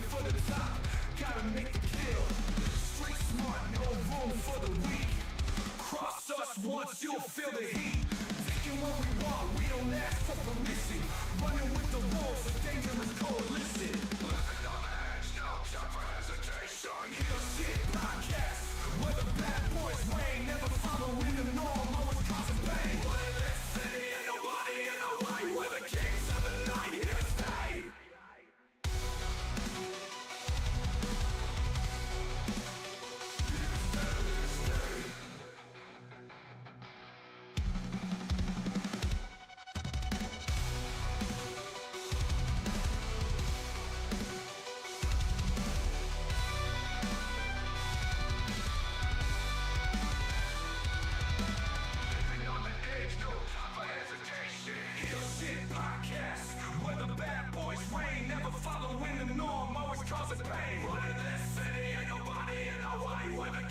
for the top, gotta make the kill. Street smart, no room for the weak. Cross us once, you'll feel the heat. Taking what we want, we don't ask for permission. Running with the wolves, a dangerous coalition. Living on the edge, no time for hesitation. Heal shit podcast, where the bad boys reign. Never following the norm, always causing pain. What in this city, ain't nobody in the way. We're the kings of the night, here to stay.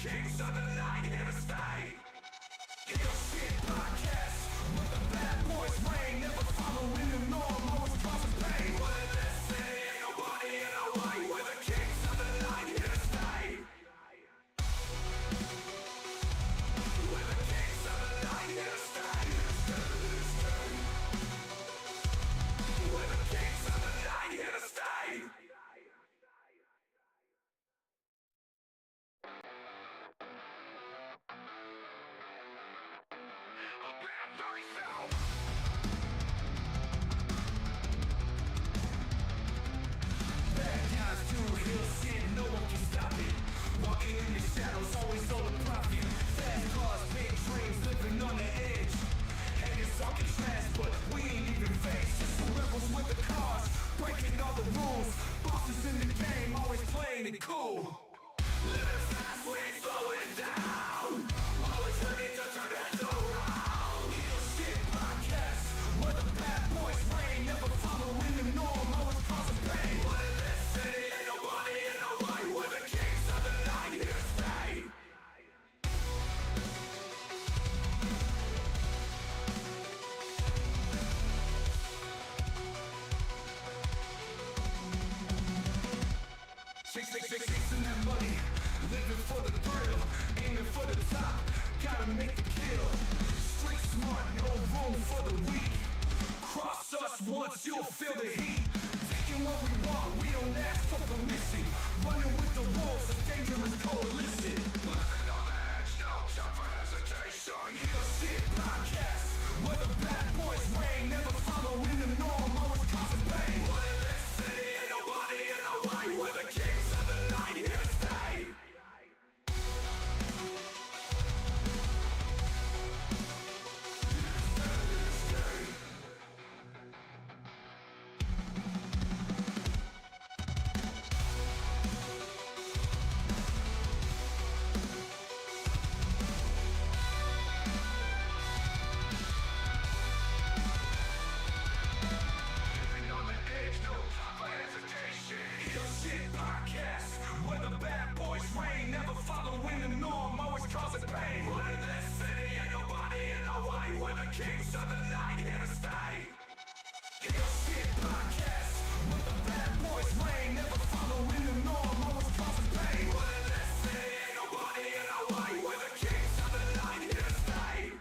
Kings of the night, here to stay. Heal shit podcast, where the bad boys reign. Never following the norm, always causing pain. What in this city, ain't nobody in our way. We're the kings of the night, here to stay. We're the kings of the night, here to stay. We're the kings of the night, here to stay. Cool. Living fast, we ain't slowing down. Always ready to turn heads around. Heal shit podcast, where the bad boys reign. Never following the norm, always causing pain. What in this city, ain't nobody in our way. We're the kings of the night, here to stay. Chasing that money, living for the thrill, aiming for the top, gotta make the kill. Street smart, no room for the weak. Cross us once, you'll feel the heat. Taking what we want, we don't ask for permission. Running with the wolves, a dangerous coalition. Living on the edge, no time for hesitation. Heal shit podcast, where the bad boys reign. Never following the norm, always causing pain. What in this city, ain't nobody in our way. We're the kings of the night, here to stay. Living on the edge, no time for hesitation. Heal shit podcast, where the bad boys reign. Never following the norm, always causing pain. What in this city, ain't nobody in our way. We're the kings of the night, here to stay. Heal shit podcast, where the bad boys reign. Never following the norm, always causing pain. What in this city, ain't nobody in our way. We're the kings of the night, here to stay.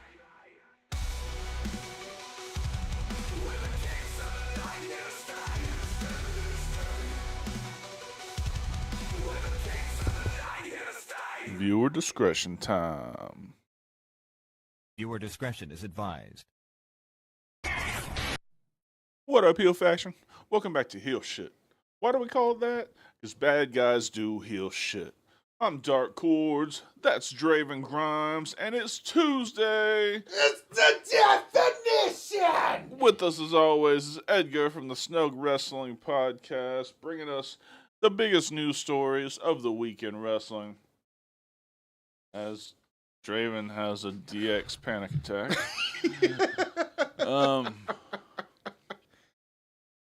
We're the kings of the night, here to stay. We're the kings of the night, here to stay. Viewer discretion time. Viewer discretion is advised. What up, Heel Faction? Welcome back to Heel Shit. Why do we call it that? Because bad guys do heel shit. I'm Dark Cordz, that's Draven Grimes, and it's Tuesday. It's the definition! With us, as always, is Edgar from the Snug Wrestling Podcast, bringing us the biggest news stories of the week in wrestling. As Draven has a DX panic attack.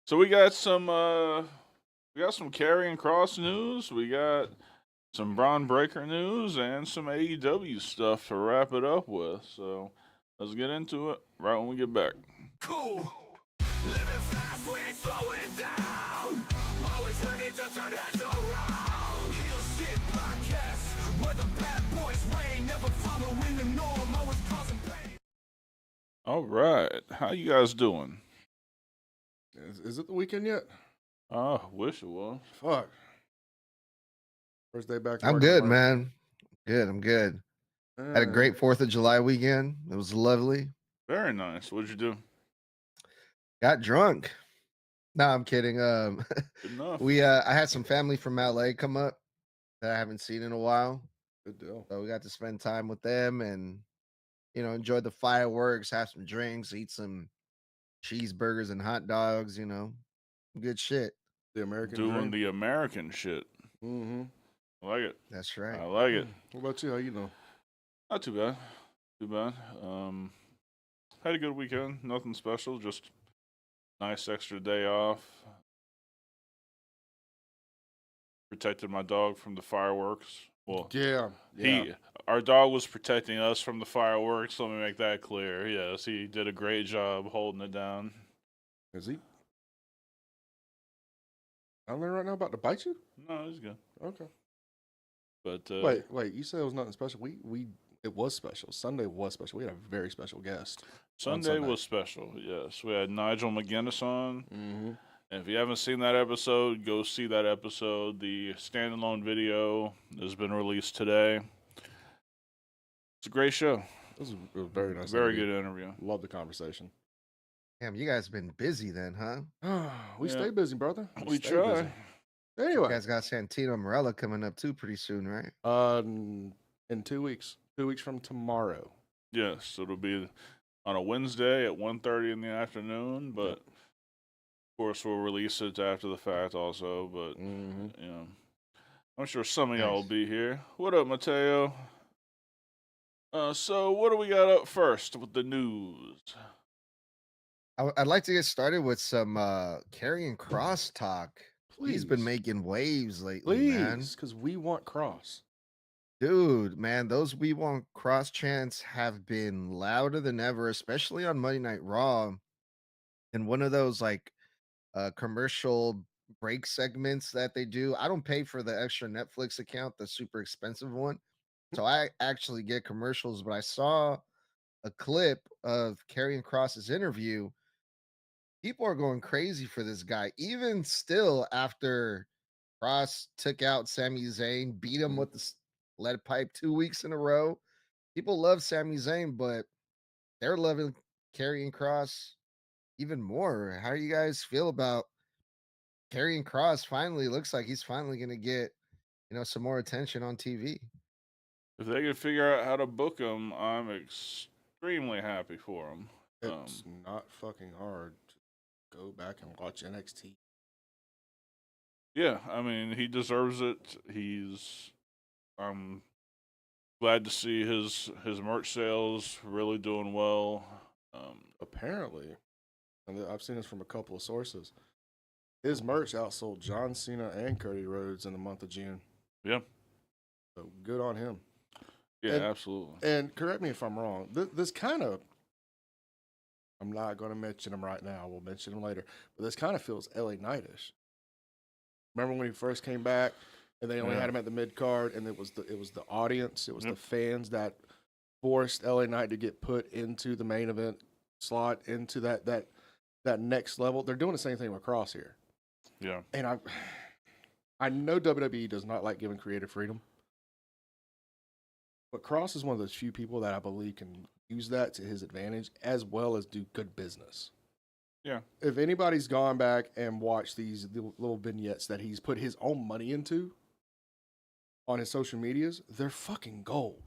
So we got some Karrion Kross news. We got some Bron Breakker news and some AEW stuff to wrap it up with. So let's get into it right when we get back. Cool. Living fast, we ain't slowing down. Always ready to turn heads around. All right. How you guys doing? Is it the weekend yet? Oh, wish it was. Fuck. First day back to I'm work good, tomorrow. man. I'm good. Had a great 4th of July weekend. It was lovely. Very nice. What'd you do? Got drunk. No, I'm kidding. Good enough. I had some family from LA come up that I haven't seen in a while. Good deal. So we got to spend time with them and enjoy the fireworks, have some drinks, eat some cheeseburgers and hot dogs, Good shit. The American Doing dream. the American shit. Mm-hmm. I like it. That's right. I like it. What about you? How you know? Not too bad. Too bad. Had a good weekend. Nothing special. Just nice extra day off. Protected my dog from the fireworks. Well, Yeah. our dog was protecting us from the fireworks. Let me make that clear. Yes, he did a great job holding it down. Is he? I'm there right now about to bite you? No, he's good. Okay. But Wait. You said it was nothing special. It was special. Sunday was special. We had a very special guest. Sunday was special. Yes, we had Nigel McGuinness on. Mm-hmm. And if you haven't seen that episode, go see that episode. The standalone video has been released today. It's a great show. It was a very nice. Very interview. good interview. Love the conversation. Damn, you guys been busy then, huh? We Yeah. stay busy, brother. We stay try. busy. You Anyway, guys got Santino Morella coming up too pretty soon, right? in 2 weeks. 2 weeks from tomorrow. Yes, it'll be on a Wednesday at 1:30 in the afternoon. But of course, we'll release it after the fact also. But Mm-hmm. I'm sure some of y'all will Nice. be here. What up, Mateo? So what do we got up first with the news? I'd like to get started with some Karrion Kross talk. He's been Please. making waves lately, man. Please, because we want Cross. Dude, man, those We Want Cross chants have been louder than ever, especially on Monday Night Raw. And one of those commercial break segments that they do. I don't pay for the extra Netflix account, the super expensive one. So I actually get commercials, but I saw a clip of Karrion Kross's interview. People are going crazy for this guy, even still after Kross took out Sami Zayn, beat him with the lead pipe 2 weeks in a row. People love Sami Zayn, but they're loving Karrion Kross even more. How do you guys feel about Karrion Kross? Finally, looks like he's finally going to get some more attention on TV. If they can figure out how to book him, I'm extremely happy for him. It's not fucking hard to go back and watch NXT. Yeah, I mean, he deserves it. I'm glad to see his merch sales really doing well. Apparently, and I've seen this from a couple of sources, his merch outsold John Cena and Cody Rhodes in the month of June. Yeah. So good on him. Yeah, And- absolutely. And correct me if I'm wrong. This kind of, I'm not going to mention him right now. We'll mention him later. But this kind of feels LA Knight-ish. Remember when he first came back, and they only Yeah. had him at the mid card, and it was the audience, it was Yep. the fans that forced LA Knight to get put into the main event slot, into that next level. They're doing the same thing with Cross here, Yeah. and I know WWE does not like giving creative freedom, but Cross is one of those few people that I believe can use that to his advantage as well as do good business. Yeah. If anybody's gone back and watched these little vignettes that he's put his own money into on his social medias, they're fucking gold.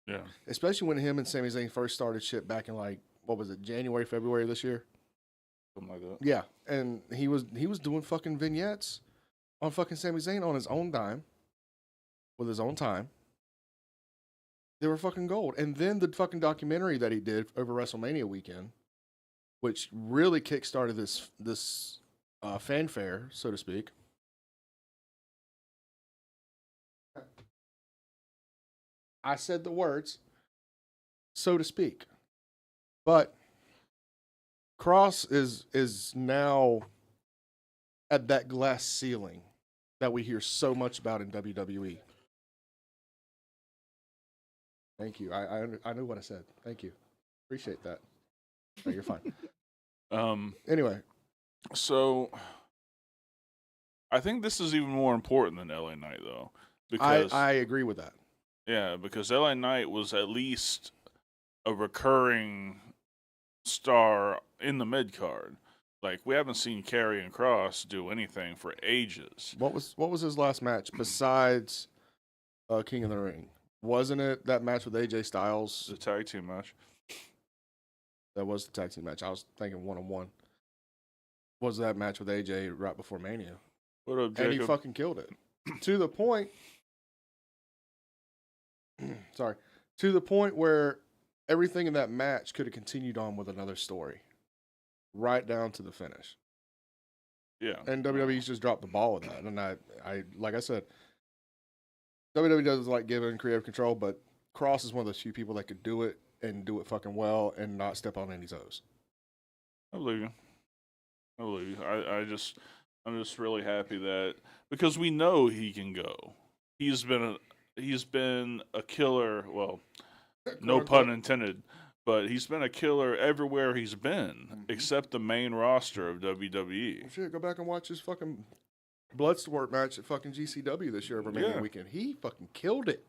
Yeah. Especially when him and Sami Zayn first started shit back in what was it, January, February of this year? Something like that. Yeah. And he was doing fucking vignettes on fucking Sami Zayn on his own dime, with his own time. They were fucking gold. And then the fucking documentary that he did over WrestleMania weekend, which really kickstarted this fanfare, so to speak. I said the words, so to speak. But Cross is now at that glass ceiling that we hear so much about in WWE. Thank you. I knew what I said. Thank you. Appreciate that. No, you're fine. Um, Anyway, so I think this is even more important than LA Knight, though, I because agree with that. yeah, because LA Knight was at least a recurring star in the mid card. Like, we haven't seen Karrion Kross do anything for ages. What was his last match besides King of the Ring? Wasn't it that match with AJ Styles? The tag team match. That was the tag team match. I was thinking 1-on-1. Was that match with AJ right before Mania? What up, And Jacob? he fucking killed it. To the point. Sorry. To the point where everything in that match could have continued on with another story. Right down to the finish. Yeah. And WWE's just dropped the ball with that. And I like I said, WWE doesn't like giving creative control, but Kross is one of those few people that could do it and do it fucking well and not step on any toes. I believe you. I'm just really happy that, because we know he can go. He's been a killer. Well, no pun intended, but he's been a killer everywhere he's been, except the main roster of WWE. Well, shit, go back and watch his fucking Bloodsport match at fucking GCW this year over Mania weekend. He fucking killed it.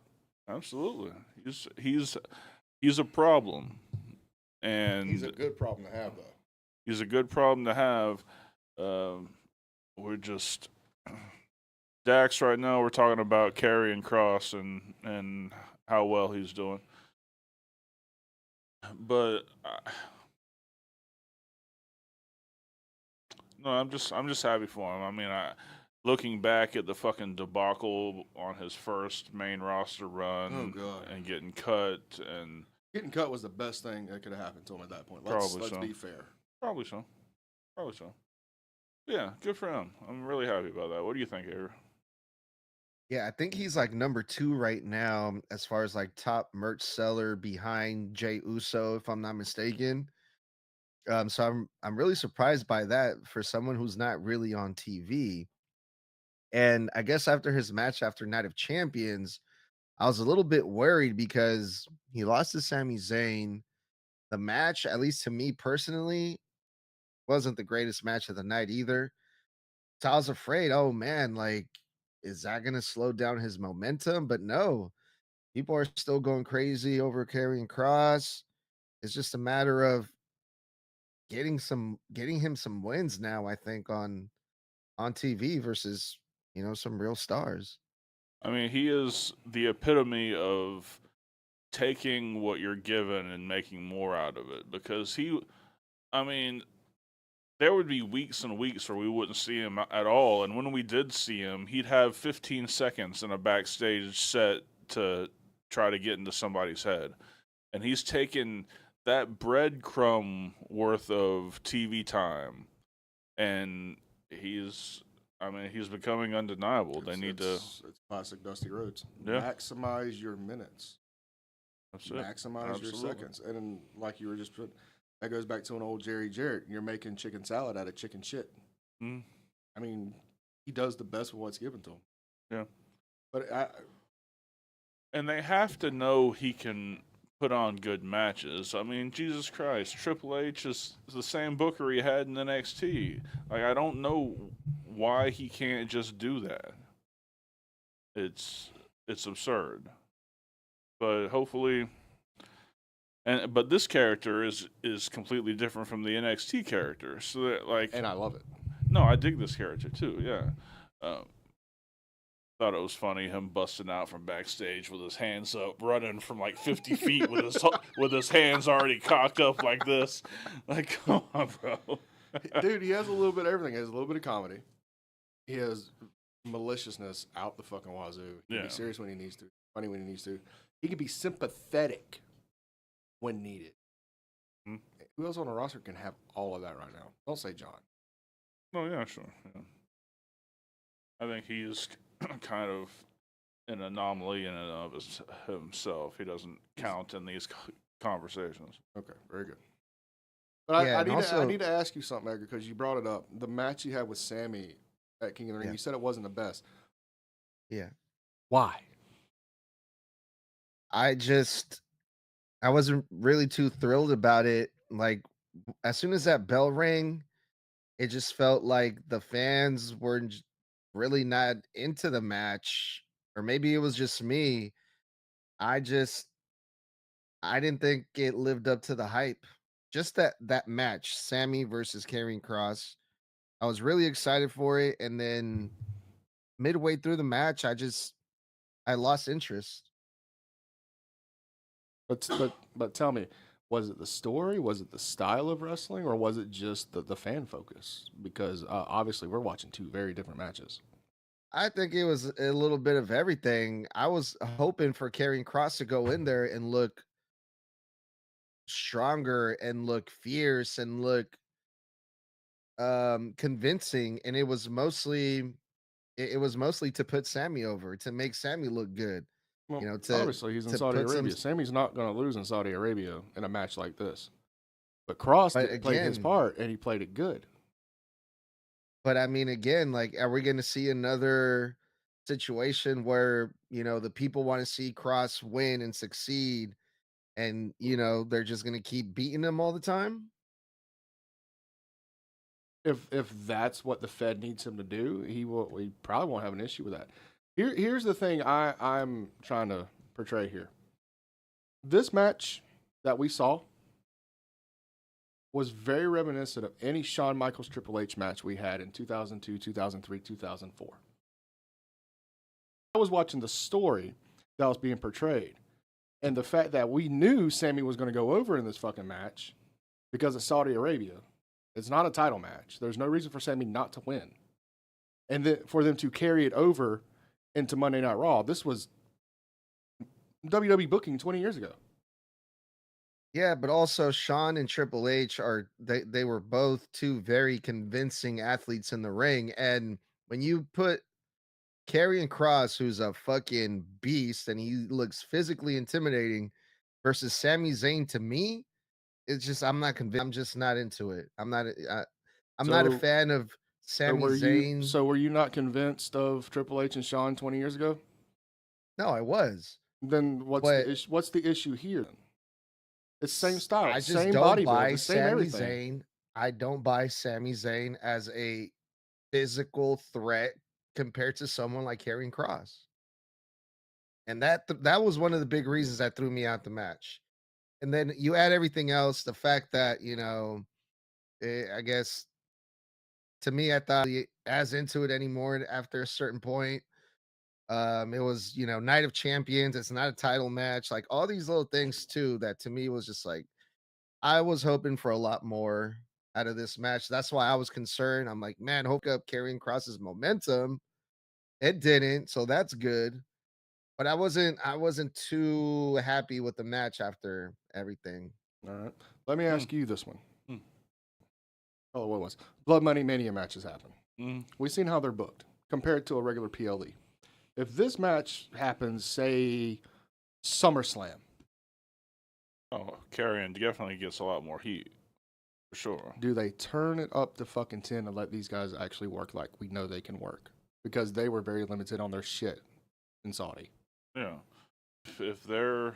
Absolutely, he's a problem, and He's a good problem to have, though. he's a good problem to have. We're just Dax right now. We're talking about Karrion Kross and how well he's doing, but no, I'm just happy for him. I mean, looking back at the fucking debacle on his first main roster run, and getting cut, and Getting cut was the best thing that could have happened to him at that point. Probably Let's so. be fair. probably so. Yeah, good for him. I'm really happy about that. What do you think, Avery? Yeah, I think he's like number 2 right now as far as like top merch seller behind Jey Uso, if I'm not mistaken. So I'm really surprised by that for someone who's not really on TV. And I guess after his match after Night of Champions, I was a little bit worried because he lost to Sami Zayn. The match, at least to me personally, wasn't the greatest match of the night either. So I was afraid, oh man, like, is that going to slow down his momentum? But no, people are still going crazy over Karrion Kross. It's just a matter of getting him some wins now, I think, on TV versus, some real stars. I mean, he is the epitome of taking what you're given and making more out of it, because I mean, there would be weeks and weeks where we wouldn't see him at all, and when we did see him, he'd have 15 seconds in a backstage set to try to get into somebody's head. And he's taken that breadcrumb worth of TV time, and he's becoming undeniable. They need to. It's classic Dusty Rhodes. Yeah. Maximize your minutes. That's it. Maximize your Absolutely. seconds. And then, like you were just put, that goes back to an old Jerry Jarrett. You're making chicken salad out of chicken shit. Mm. I mean, he does the best with what's given to him. Yeah. But And they have to know he can put on good matches. I mean, Jesus Christ, Triple H is the same booker he had in NXT. Like, I don't know why he can't just do that. It's absurd. But hopefully, but this character is completely different from the NXT character. So that, like, and I love it. no, I dig this character too. Yeah. Thought it was funny him busting out from backstage with his hands up, running from like 50 feet with his hands already cocked up like this. Like, come on, bro. Dude, he has a little bit of everything. He has a little bit of comedy. He has maliciousness out the fucking wazoo. He can be serious when he needs to, funny when he needs to. He can be sympathetic when needed. Hmm. Who else on the roster can have all of that right now? Don't say John. Oh, yeah, sure. Yeah. I think he's kind of an anomaly in and of himself. He doesn't count in these conversations. Okay, very good. But Yeah, I need to ask you something, Edgar, because you brought it up. The match you had with Sammy at King of the Ring, you said it wasn't the best. Yeah. Why? I wasn't really too thrilled about it. Like, as soon as that bell rang, it just felt like the fans were really not into the match, or maybe it was just me. I just I didn't think it lived up to the hype. Just that match, Sammy versus Karrion Kross. I was really excited for it, and then midway through the match, I lost interest. But tell me, was it the story? Was it the style of wrestling, or was it just the fan focus? Because obviously we're watching two very different matches. I think it was a little bit of everything. I was hoping for Karrion Kross to go in there and look stronger and look fierce and look convincing, and it was mostly to put Sammy over, to make Sammy look good, Well, you know, obviously he's in to Saudi put some Arabia. Sammy's not going to lose in Saudi Arabia in a match like this. But Cross but played his again, part, and he played it good. but I mean again, like are we going to see another situation where, the people want to see Cross win and succeed, and they're just going to keep beating him all the time? If that's what the Fed needs him to do, he probably won't have an issue with that. Here's the thing I'm trying to portray here. This match that we saw was very reminiscent of any Shawn Michaels Triple H match we had in 2002, 2003, 2004. I was watching the story that was being portrayed, and the fact that we knew Sammy was going to go over in this fucking match because of Saudi Arabia. It's not a title match. There's no reason for Sammy not to win. And then for them to carry it over into Monday Night Raw, this was WWE booking 20 years ago. Yeah, but also Sean and Triple H they were both two very convincing athletes in the ring, and when you put Karrion Kross, who's a fucking beast and he looks physically intimidating, versus Sami Zayn, to me, it's just I'm not convinced. I'm just not into it. I'm not a So, fan of Sami Zayn. were you not convinced of Triple H and Shawn 20 years ago? No, I was, Then what's but the issue? What's the issue here? Then? It's same style, I just same don't body build, buy the same Sami everything. Zayn. I don't buy Sami Zayn as a physical threat compared to someone like Karrion Kross. And that was one of the big reasons that threw me out the match. And then you add everything else, the fact that, I guess to me, I thought as into it anymore after a certain point. It was, Night of Champions. It's not a title match. Like all these little things too, that to me was just like, I was hoping for a lot more out of this match. That's why I was concerned. I'm like, man, hook up Karrion Kross's momentum. It didn't, so that's good. But I wasn't too happy with the match after everything. All right. Let me Hmm. ask you this one. Hmm. Oh, what was Blood Money Mania matches happen? Mm. We've seen how they're booked compared to a regular PLE. If this match happens, say SummerSlam, Oh, Carrion definitely gets a lot more heat for sure. do they turn it up to fucking 10 and let these guys actually work like we know they can work? Because they were very limited on their shit in Saudi. Yeah, if they're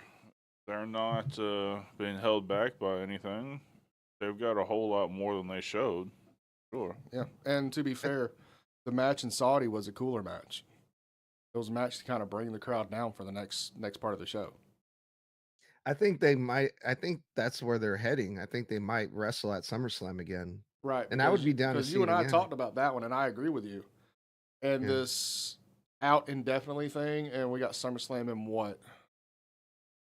not being held back by anything, they've got a whole lot more than they showed. Sure. Yeah. And to be fair, the match in Saudi was a cooler match. It was a match to kind of bring the crowd down for the next part of the show. I think that's where they're heading. I think they might wrestle at SummerSlam again. Right. And I would be down to because see you it and I again. talked about that one, and I agree with you. And Yeah. this out indefinitely thing, and we got SummerSlam in what?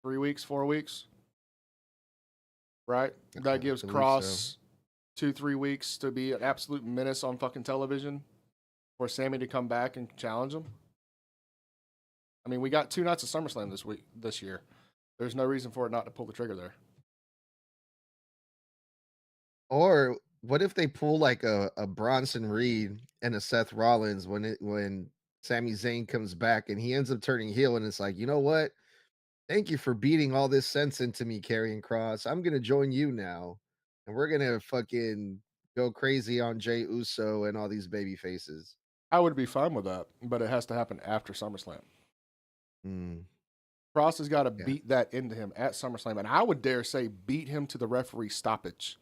3 weeks, 4 weeks? Right? That gives believe so. Cross 2-3 weeks to be an absolute menace on fucking television for Sammy to come back and challenge him. I mean, we got 2 nights of SummerSlam this year. There's no reason for it not to pull the trigger there. Or what if they pull like a Bronson Reed and a Seth Rollins when Sami Zayn comes back and he ends up turning heel, and it's like, you know what? Thank you for beating all this sense into me, Karrion Kross. I'm gonna join you now, and we're gonna fucking go crazy on Jay Uso and all these baby faces. I would be fine with that, but it has to happen after SummerSlam. Mm, Cross has got to yeah. beat that into him at SummerSlam, and I would dare say beat him to the referee stoppage.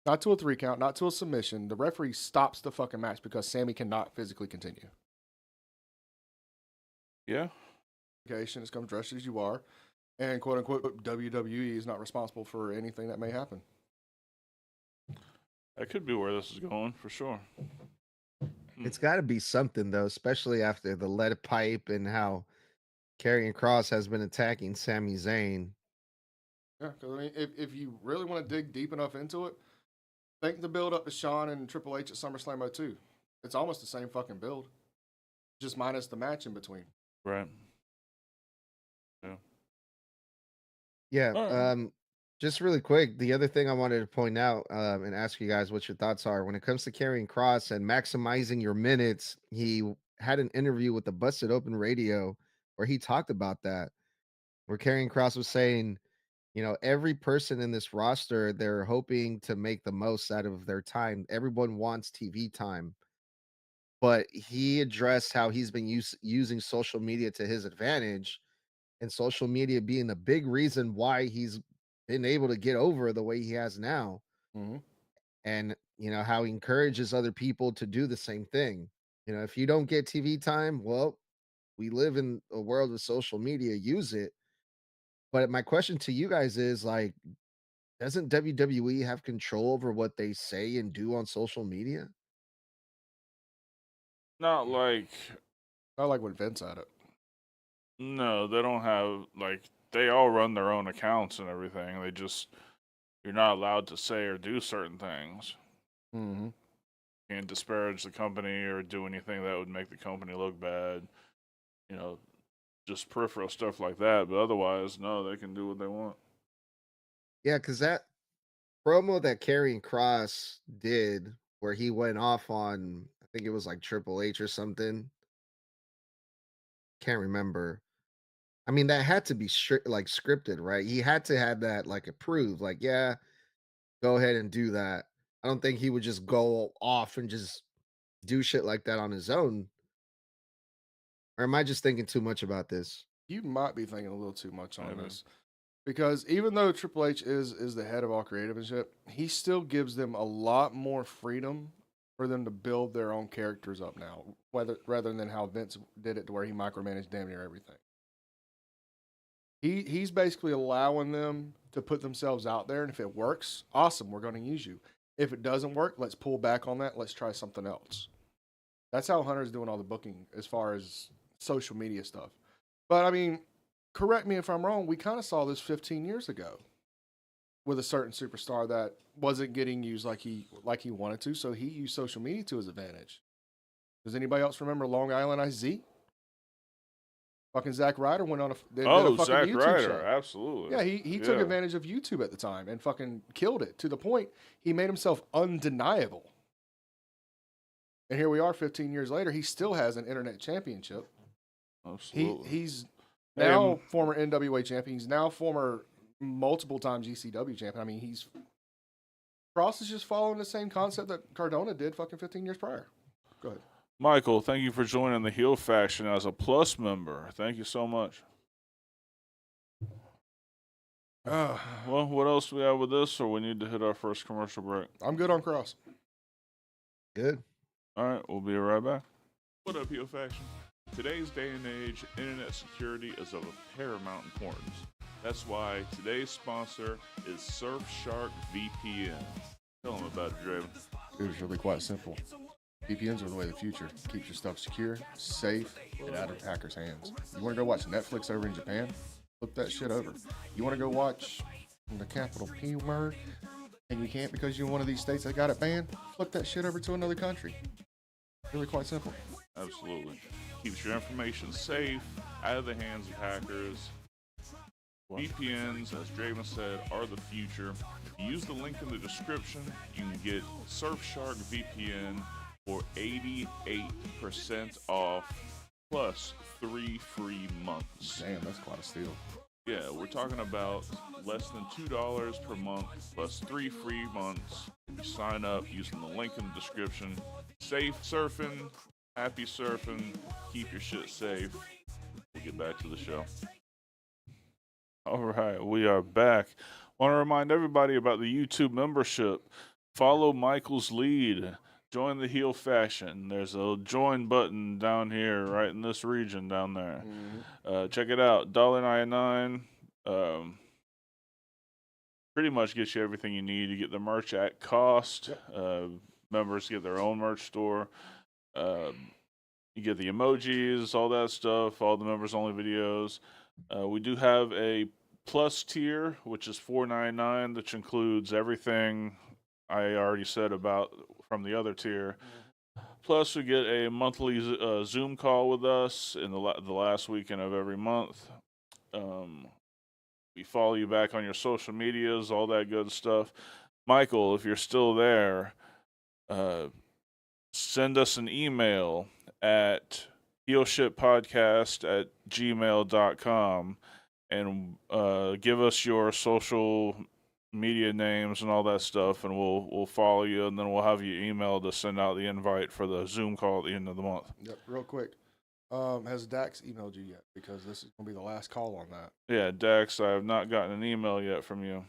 Not to a 3 count, not to a submission. The referee stops the fucking match because Sammy cannot physically continue. Yeah. It's come dressed as you are. And quote unquote, WWE is not responsible for anything that may happen. That could be where this is going for sure. It's got to be something though, especially after the lead pipe and how Karrion Kross has been attacking Sami Zayn. Yeah, because I mean, if you really want to dig deep enough into it, think the build up to Shawn and Triple H at SummerSlam 02. It's almost the same fucking build, just minus the match in between. Right. Yeah. Alright. Just really quick, the other thing I wanted to point out and ask you guys what your thoughts are when it comes to Karrion Kross and maximizing your minutes. He had an interview with the Busted Open Radio where he talked about that, where Karrion Kross was saying, every person in this roster, they're hoping to make the most out of their time. Everyone wants TV time. But he addressed how he's been using social media to his advantage, and social media being a big reason why he's been able to get over the way he has now. Mm-hmm. And, how he encourages other people to do the same thing. If you don't get TV time, well, we live in a world with social media, use it. But my question to you guys is like, doesn't WWE have control over what they say and do on social media? Not like, Not like when Vince had it. no, they don't have, like, they all run their own accounts and everything. You're not allowed to say or do certain things. Mm-hmm. Can't disparage the company or do anything that would make the company look bad. Just peripheral stuff like that. But otherwise, no, they can do what they want. Yeah, because that promo that Karrion Kross did where he went off on, I think it was like Triple H or something. Can't remember. I mean, that had to be like scripted, right? He had to have that like approved. Like, yeah, go ahead and do that. I don't think he would just go off and just do shit like that on his own. Or am I just thinking too much about this? You might be thinking a little too much on Maybe. this. Because even though Triple H is the head of all creative and shit, he still gives them a lot more freedom for them to build their own characters up now, rather than how Vince did it to where he micromanaged damn near everything. He's basically allowing them to put themselves out there, and if it works, awesome, we're going to use you. If it doesn't work, let's pull back on that. Let's try something else. That's how Hunter's doing all the booking as far as social media stuff. But I mean, correct me if I'm wrong, we kind of saw this 15 years ago with a certain superstar that wasn't getting used like he wanted to, so he used social media to his advantage. Does anybody else remember Long Island IZ? Fucking Zack Ryder went on did a fucking Zack YouTube Ryder, show. absolutely. Yeah, he took advantage of YouTube at the time and fucking killed it to the point he made himself undeniable. And here we are 15 years later, he still has an internet championship. Absolutely. He's now former NWA champion. He's now former multiple times ECW champion. I mean, Kross is just following the same concept that Cardona did fucking 15 years prior. Go ahead. Michael, thank you for joining the Heel Faction as a Plus member. Thank you so much. Well, what else do we have with this, or we need to hit our first commercial break? I'm good on Kross. Good. All right, we'll be right back. What up, Heel Faction? Today's day and age, internet security is of paramount importance. That's why today's sponsor is Surfshark VPN. Tell them about it, Draven. It was really quite simple. VPNs are the way of the future. Keeps your stuff secure, safe, and out of hackers' hands. You want to go watch Netflix over in Japan? Flip that shit over. You want to go watch the capital P word, and you can't because you're in one of these states that got it banned? Flip that shit over to another country. Really quite simple. Absolutely. Keeps your information safe, out of the hands of hackers. VPNs, as Draven said, are the future. If you use the link in the description, you can get Surfshark VPN for 88% off, plus 3 free months. Damn, that's quite a steal. Yeah, we're talking about less than $2 per month, plus 3 free months. If you sign up using the link in the description. Safe surfing, happy surfing, keep your shit safe. We'll get back to the show. All right, we are back. Want to remind everybody about the YouTube membership. follow Michael's lead. Join the heel faction. There's a join button down here, right in this region down there. Check it out. $1.99. Pretty much gets you everything you need. You get the merch at cost. Members get their own merch store. You get the emojis, all that stuff, all the members only videos. We do have a plus tier, which is $4.99, which includes everything I already said about from the other tier. Plus, we get a monthly Zoom call with us in the last weekend of every month. We follow you back on your social medias, all that good stuff. Michael, if you're still there, send us an email at heelshippodcast@gmail.com and give us your social media names and all that stuff, and we'll follow you, and then we'll have you email to send out the invite for the Zoom call at the end of the month. Yep, real quick. Has Dax emailed you yet? Because this is going to be the last call on that. Yeah, Dax, I have not gotten an email yet from you.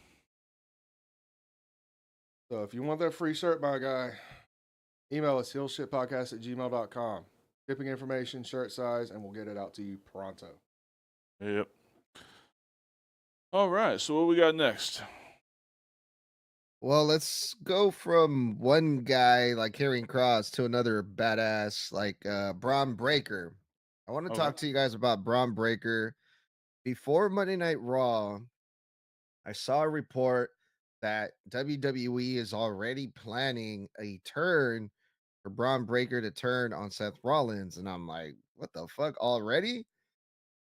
So if you want that free shirt, my guy, email us heelshippodcast@gmail.com. Shipping information, shirt size, and we'll get it out to you pronto. Yep. All right, so what we got next? Well, let's go from one guy like Karrion Kross to another badass like Bron Breakker. I want to Okay. talk to you guys about Bron Breakker. Before Monday Night Raw, I saw a report that WWE is already planning a turn for Bron Breakker to turn on Seth Rollins. And I'm like, what the fuck already?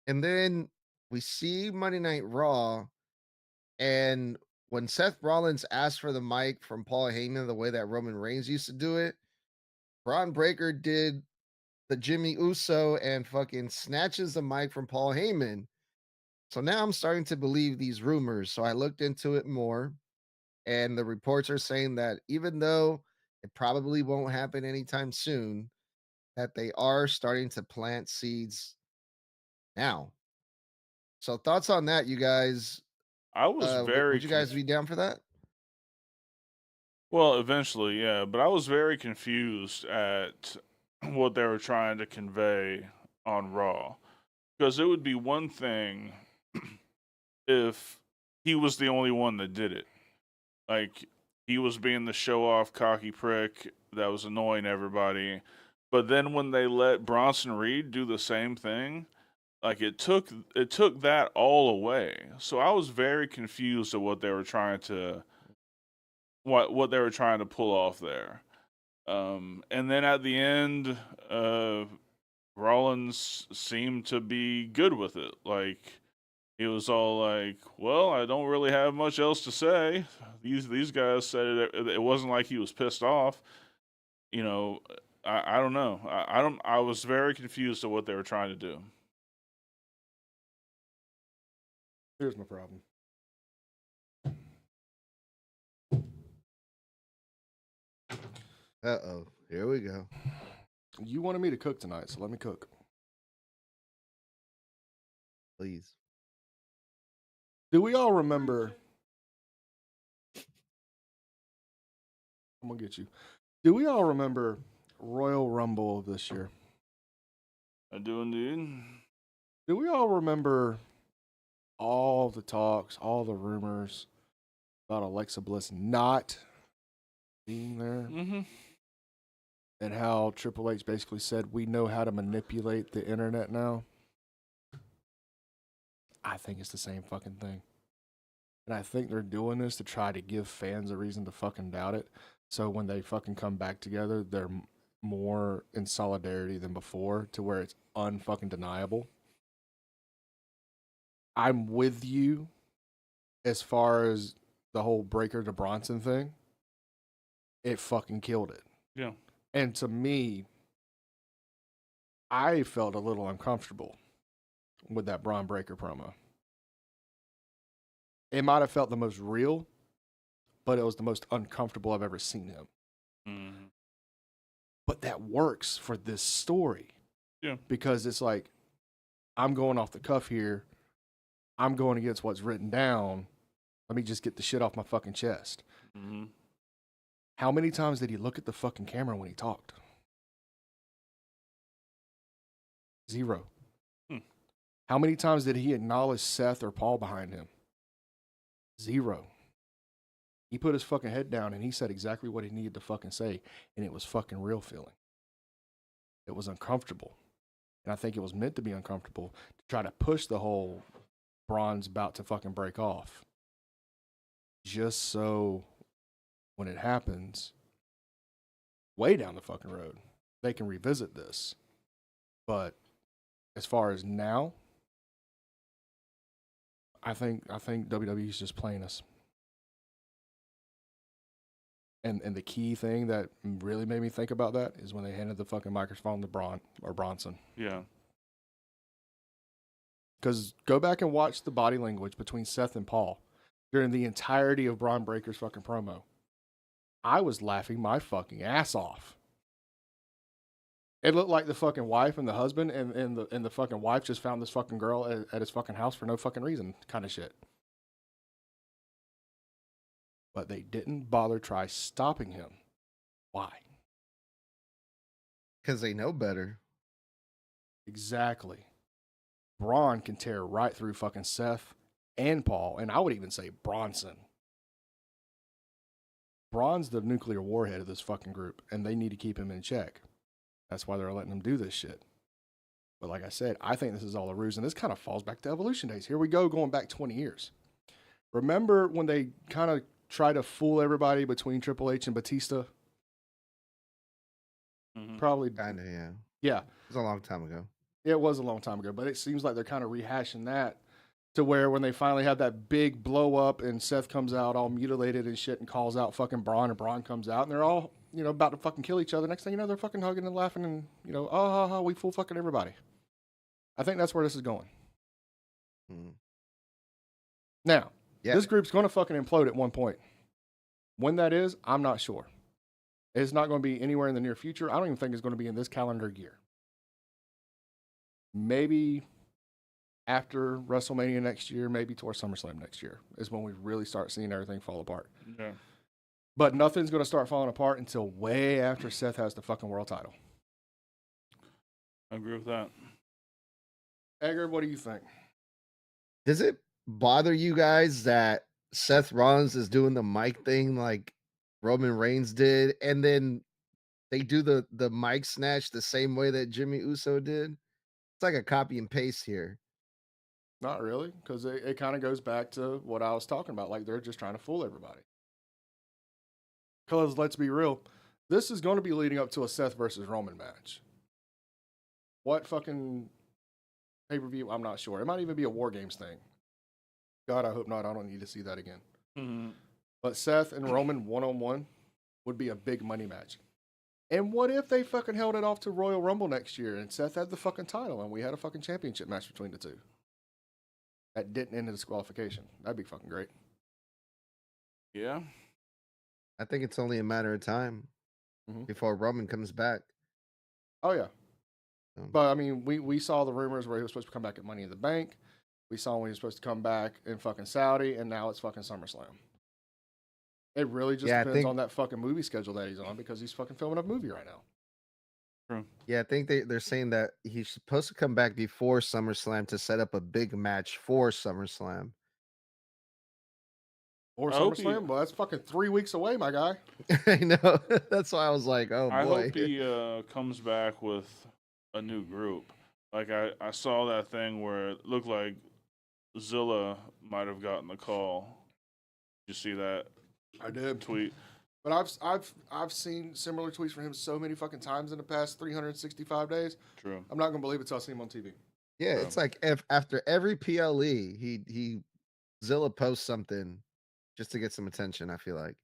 And then we see Monday Night Raw, and when Seth Rollins asked for the mic from Paul Heyman the way that Roman Reigns used to do it, Bron Breakker did the Jimmy Uso and fucking snatches the mic from Paul Heyman. So now I'm starting to believe these rumors. So I looked into it more, and the reports are saying that even though it probably won't happen anytime soon, that they are starting to plant seeds now. So thoughts on that, you guys? I was very Would you guys be down for that? Well, eventually, yeah, but I was very confused at what they were trying to convey on Raw. Because it would be one thing if he was the only one that did it. Like, he was being the show off cocky prick that was annoying everybody. But then when they let Bronson Reed do the same thing, like it took that all away. So I was very confused at what they were trying to what they were trying to pull off there. And then at the end, Rollins seemed to be good with it. Like he was all like, "Well, I don't really have much else to say." These guys said it. It wasn't like he was pissed off. You know, I don't know. I don't. I was very confused at what they were trying to do. Here's my problem. Uh-oh. Here we go. You wanted me to cook tonight, so let me cook. Please. Do we all remember? I'm going to get you. Do we all remember Royal Rumble this year? I do indeed. Do we all remember all the talks, all the rumors about Alexa Bliss not being there? Mm-hmm. And how Triple H basically said, we know how to manipulate the internet now? I think it's the same fucking thing. And I think they're doing this to try to give fans a reason to fucking doubt it. So when they fucking come back together, they're more in solidarity than before to where it's unfucking deniable. I'm with you as far as the whole Breakker to Bronson thing. It fucking killed it. Yeah. And to me, I felt a little uncomfortable with that Bron Breakker promo. It might have felt the most real, but it was the most uncomfortable I've ever seen him. Mm-hmm. But that works for this story. Yeah. Because it's like, I'm going off the cuff here. I'm going against what's written down. Let me just get the shit off my fucking chest. Mm-hmm. How many times did he look at the fucking camera when he talked? 0. Hmm. How many times did he acknowledge Seth or Paul behind him? 0. He put his fucking head down and he said exactly what he needed to fucking say, and it was fucking real feeling. It was uncomfortable. And I think it was meant to be uncomfortable to try to push the whole Bron's about to fucking break off. Just so when it happens, way down the fucking road, they can revisit this. But as far as now, I think WWE is just playing us. And the key thing that really made me think about that is when they handed the fucking microphone to Bronson. Yeah. Because go back and watch the body language between Seth and Paul during the entirety of Bron Breakker's fucking promo. I was laughing my fucking ass off. It looked like the fucking wife and the husband and the fucking wife just found this fucking girl at his fucking house for no fucking reason kind of shit. But they didn't bother try stopping him. Why? Because they know better. Exactly. Braun can tear right through fucking Seth and Paul, and I would even say Bronson. Braun's the nuclear warhead of this fucking group, and they need to keep him in check. That's why they're letting him do this shit. But like I said, I think this is all a ruse, and this kind of falls back to Evolution days. Here we go, going back 20 years. Remember when they kind of tried to fool everybody between Triple H and Batista? Mhm. Probably. Kind of, yeah. Yeah. It was a long time ago. It was a long time ago, but it seems like they're kind of rehashing that to where when they finally have that big blow up and Seth comes out all mutilated and shit and calls out fucking Braun, and Braun comes out and they're all, about to fucking kill each other. Next thing you know, they're fucking hugging and laughing and, oh, ha, ha, we fool fucking everybody. I think that's where this is going. Mm. Now, Yeah. this group's going to fucking implode at one point. When that is, I'm not sure. It's not going to be anywhere in the near future. I don't even think it's going to be in this calendar year. Maybe after WrestleMania next year, maybe towards SummerSlam next year is when we really start seeing everything fall apart. Yeah. But nothing's going to start falling apart until way after Seth has the fucking world title. I agree with that. Edgar, what do you think? Does it bother you guys that Seth Rollins is doing the mic thing like Roman Reigns did, and then they do the mic snatch the same way that Jimmy Uso did? It's like a copy and paste here. Not really, because it kind of goes back to what I was talking about. Like, they're just trying to fool everybody. Because, let's be real, this is going to be leading up to a Seth versus Roman match. What fucking pay-per-view? I'm not sure. It might even be a War Games thing. God, I hope not. I don't need to see that again. Mm-hmm. But Seth and Roman one-on-one would be a big money match. And what if they fucking held it off to Royal Rumble next year and Seth had the fucking title and we had a fucking championship match between the two? That didn't end in disqualification. That'd be fucking great. Yeah. I think it's only a matter of time before Roman comes back. Oh, yeah. Um, But, I mean, we saw the rumors where he was supposed to come back at Money in the Bank. We saw when he was supposed to come back in fucking Saudi, and now it's fucking SummerSlam. It really just depends on that fucking movie schedule that he's on because he's fucking filming a movie right now. True. Yeah, I think they're saying that he's supposed to come back before SummerSlam to set up a big match for SummerSlam. Or I hope SummerSlam? Well, that's fucking 3 weeks away, my guy. I know. That's why I was like, oh boy. I hope he comes back with a new group. Like I saw that thing where it looked like Zilla might have gotten the call. Did you see that? I did. Tweet. But I've seen similar tweets from him so many fucking times in the past 365 days. True. I'm not gonna believe it till I see him on TV. Yeah, it's like after every PLE, he Zilla posts something just to get some attention, I feel like.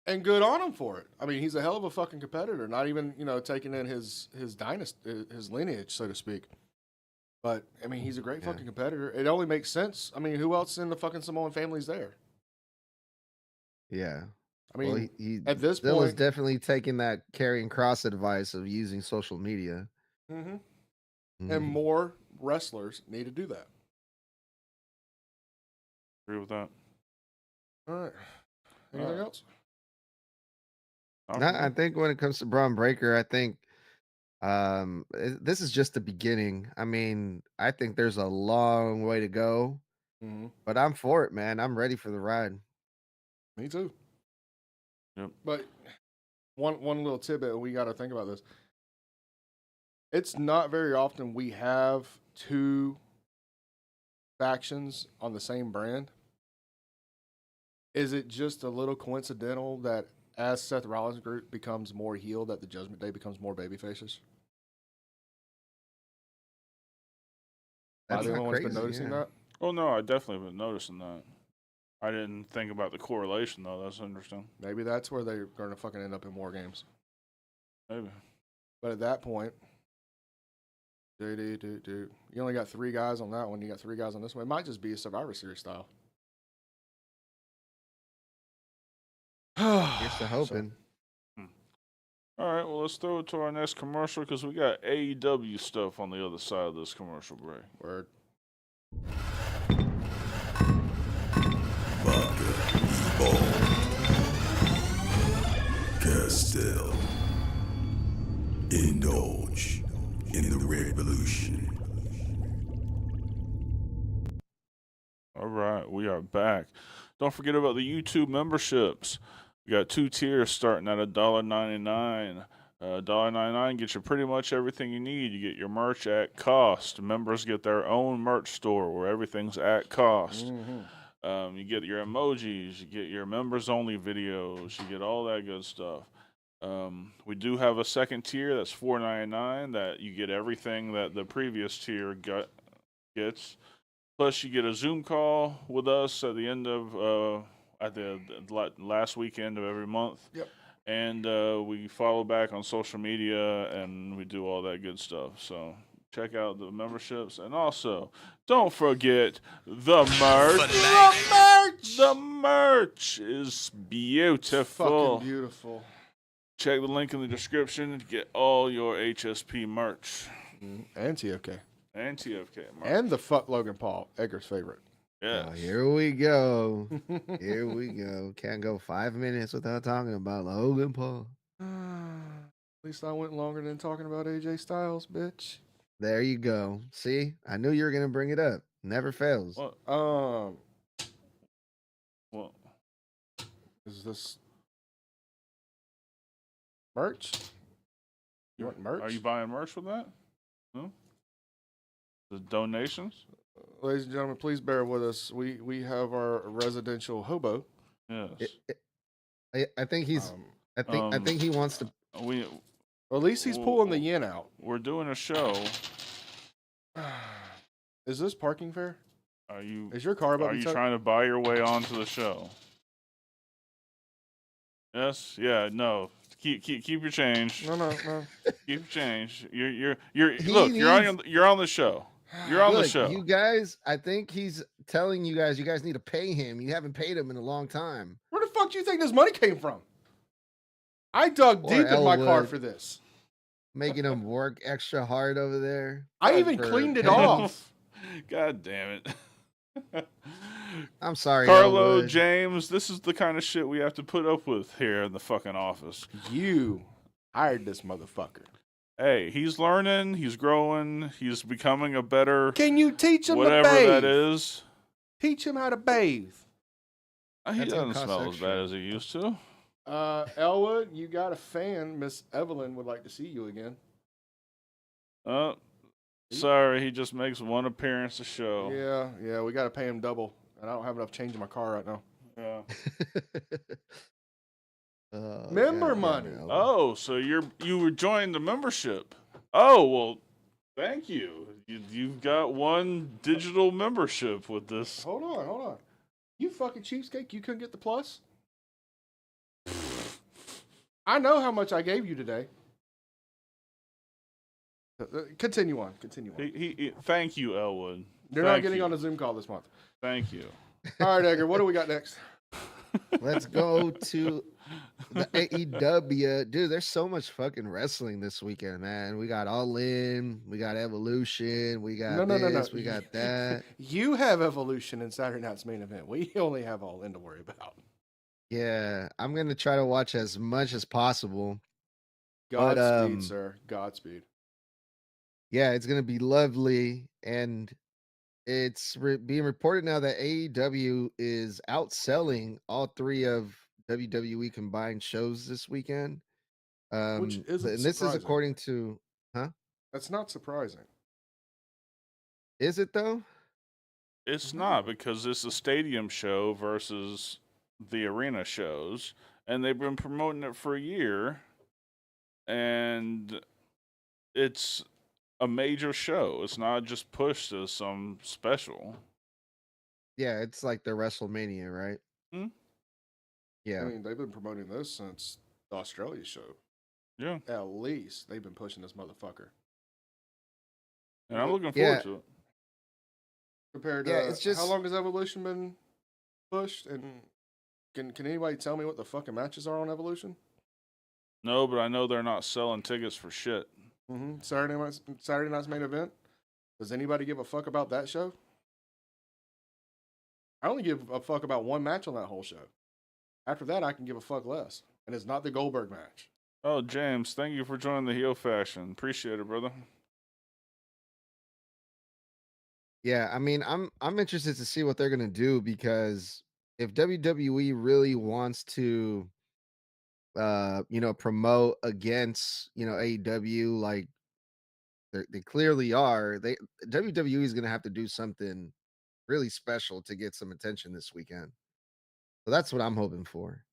And good on him for it. I mean, he's a hell of a fucking competitor. Not even, taking in his dynasty, his lineage, so to speak. But I mean, he's a great fucking competitor. It only makes sense. I mean, who else in the fucking Samoan family's there? Yeah. I mean, well, he at this Zilla's point, definitely taking that Karrion Kross advice of using social media. and Mhm. more wrestlers need to do that. Agree with that. All right. Anything else? I No, don't I know. think when it comes to Bron Breakker, I think this is just the beginning. I mean, I think there's a long way to go, Mhm. but I'm for it, man. I'm ready for the ride. Me too. Yep. But one little tidbit we got to think about this. It's not very often we have two factions on the same brand. Is it just a little coincidental that as Seth Rollins' group becomes more heel, that the Judgment Day becomes more baby faces? Am I That's the only not one that's been crazy. noticing Yeah. that? Oh no, I definitely been noticing that. I didn't think about the correlation though. That's interesting. Maybe that's where they're going to fucking end up in more games. Maybe. But at that point, you only got 3 guys on that one. You got 3 guys on this one. It might just be a Survivor Series style. Here's to So, hoping. All right, well, let's throw it to our next commercial because we got AEW stuff on the other side of this commercial break. word. Castell. Indulge in the revolution. All right, we are back. Don't forget about the YouTube memberships. We got 2 tiers starting at $1.99. $1.99 gets you pretty much everything you need. You get your merch at cost. Members get their own merch store where everything's at cost. You get your emojis. You get your members only videos. You get all that good stuff. We do have a second tier that's $4.99 that you get everything that the previous tier gets. Plus, you get a Zoom call with us at the end of at the last weekend of every month. Yep. And we follow back on social media and we do all that good stuff. So check out the memberships, and also don't forget the merch. The merch is beautiful. Fucking beautiful. Check the link in the description to get all your HSP merch And TFK. and TFK merch. And the fuck Logan Paul, Edgar's favorite. Yes. Oh, here we go. Here we go. Can't go 5 minutes without talking about Logan Paul. At least I went longer than talking about AJ Styles, bitch. There you go. See, I knew you were gonna bring it up. Never fails. Well, Is this merch? You want merch? are you buying merch with that? No. The donations? Ladies and gentlemen, please bear with us. We have our residential hobo. Yes. I think he's. Um, I think he wants to. we at least he's pulling the yen out. we're doing a show. Is this parking fair? Are you Is your car about are to you be trying to buy your way onto the show? Yes. Yeah. No. Keep your change. No. Keep your change. You're He look. needs- You're on the show. You're on the Look, show. you guys. I think he's telling you guys. You guys need to pay him. You haven't paid him in a long time. Where the fuck do you think this money came from? I dug Or deep in my car Elwood. for this. Making him work extra hard over there. I even for cleaned it paying- off. God damn it. I'm sorry, Carlo, Elwood. James, this is the kind of shit we have to put up with here in the fucking office. You hired this motherfucker. Hey, he's learning, he's growing, he's becoming a better Can you teach him whatever to bathe? that is. Teach him how to bathe. He That's gonna doesn't cost smell as extra. bad as he used to. Elwood, you got a fan. Miss Evelyn would like to see you again. Sorry, he just makes one appearance a show. Yeah, we got to pay him double. And I don't have enough change in my car right now. Yeah. Member God, money. Elwood. Oh, so you were joining the membership. Oh, well, thank you. You've got one digital membership with this. Hold on. You fucking cheapskate. You couldn't get the plus? I know how much I gave you today. Continue on. Thank you, Elwood. You're not Thank getting you. on a Zoom call this month. Thank you. All right, Edgar, what do we got next? Let's go to the AEW. Dude, there's so much fucking wrestling this weekend, man. We got All In, we got Evolution, we got No. we got that. You have Evolution in Saturday Night's main event. We only have All In to worry about. Yeah, I'm gonna try to watch as much as possible. But Godspeed, sir. Godspeed. yeah, it's gonna be lovely, and it's being reported now that AEW is outselling all three of WWE combined shows this weekend. Which isn't And this is surprising. according to, huh? That's not surprising. Is it though? It's No. not, because it's a stadium show versus the arena shows, and they've been promoting it for a year, and it's a major show. It's not just pushed as some special. Yeah, it's like the WrestleMania, right? Hmm? I Yeah. mean, they've been promoting this since the Australia show. Yeah, At least they've been pushing this motherfucker. and I'm looking Yeah. forward to it. Compared to Yeah, it's how just long has Evolution been pushed? And can anybody tell me what the fucking matches are on Evolution? No, but I know they're not selling tickets for shit. Mm-hmm. Saturday night's main event. Does anybody give a fuck about that show? I only give a fuck about one match on that whole show. After that, I can give a fuck less, and it's not the Goldberg match. Oh, James, thank you for joining the heel fashion. Appreciate it, brother. yeah, I mean, I'm interested to see what they're gonna do, because if WWE really wants to promote against, AEW, like they clearly are, they WWE is gonna have to do something really special to get some attention this weekend. So that's what I'm hoping for.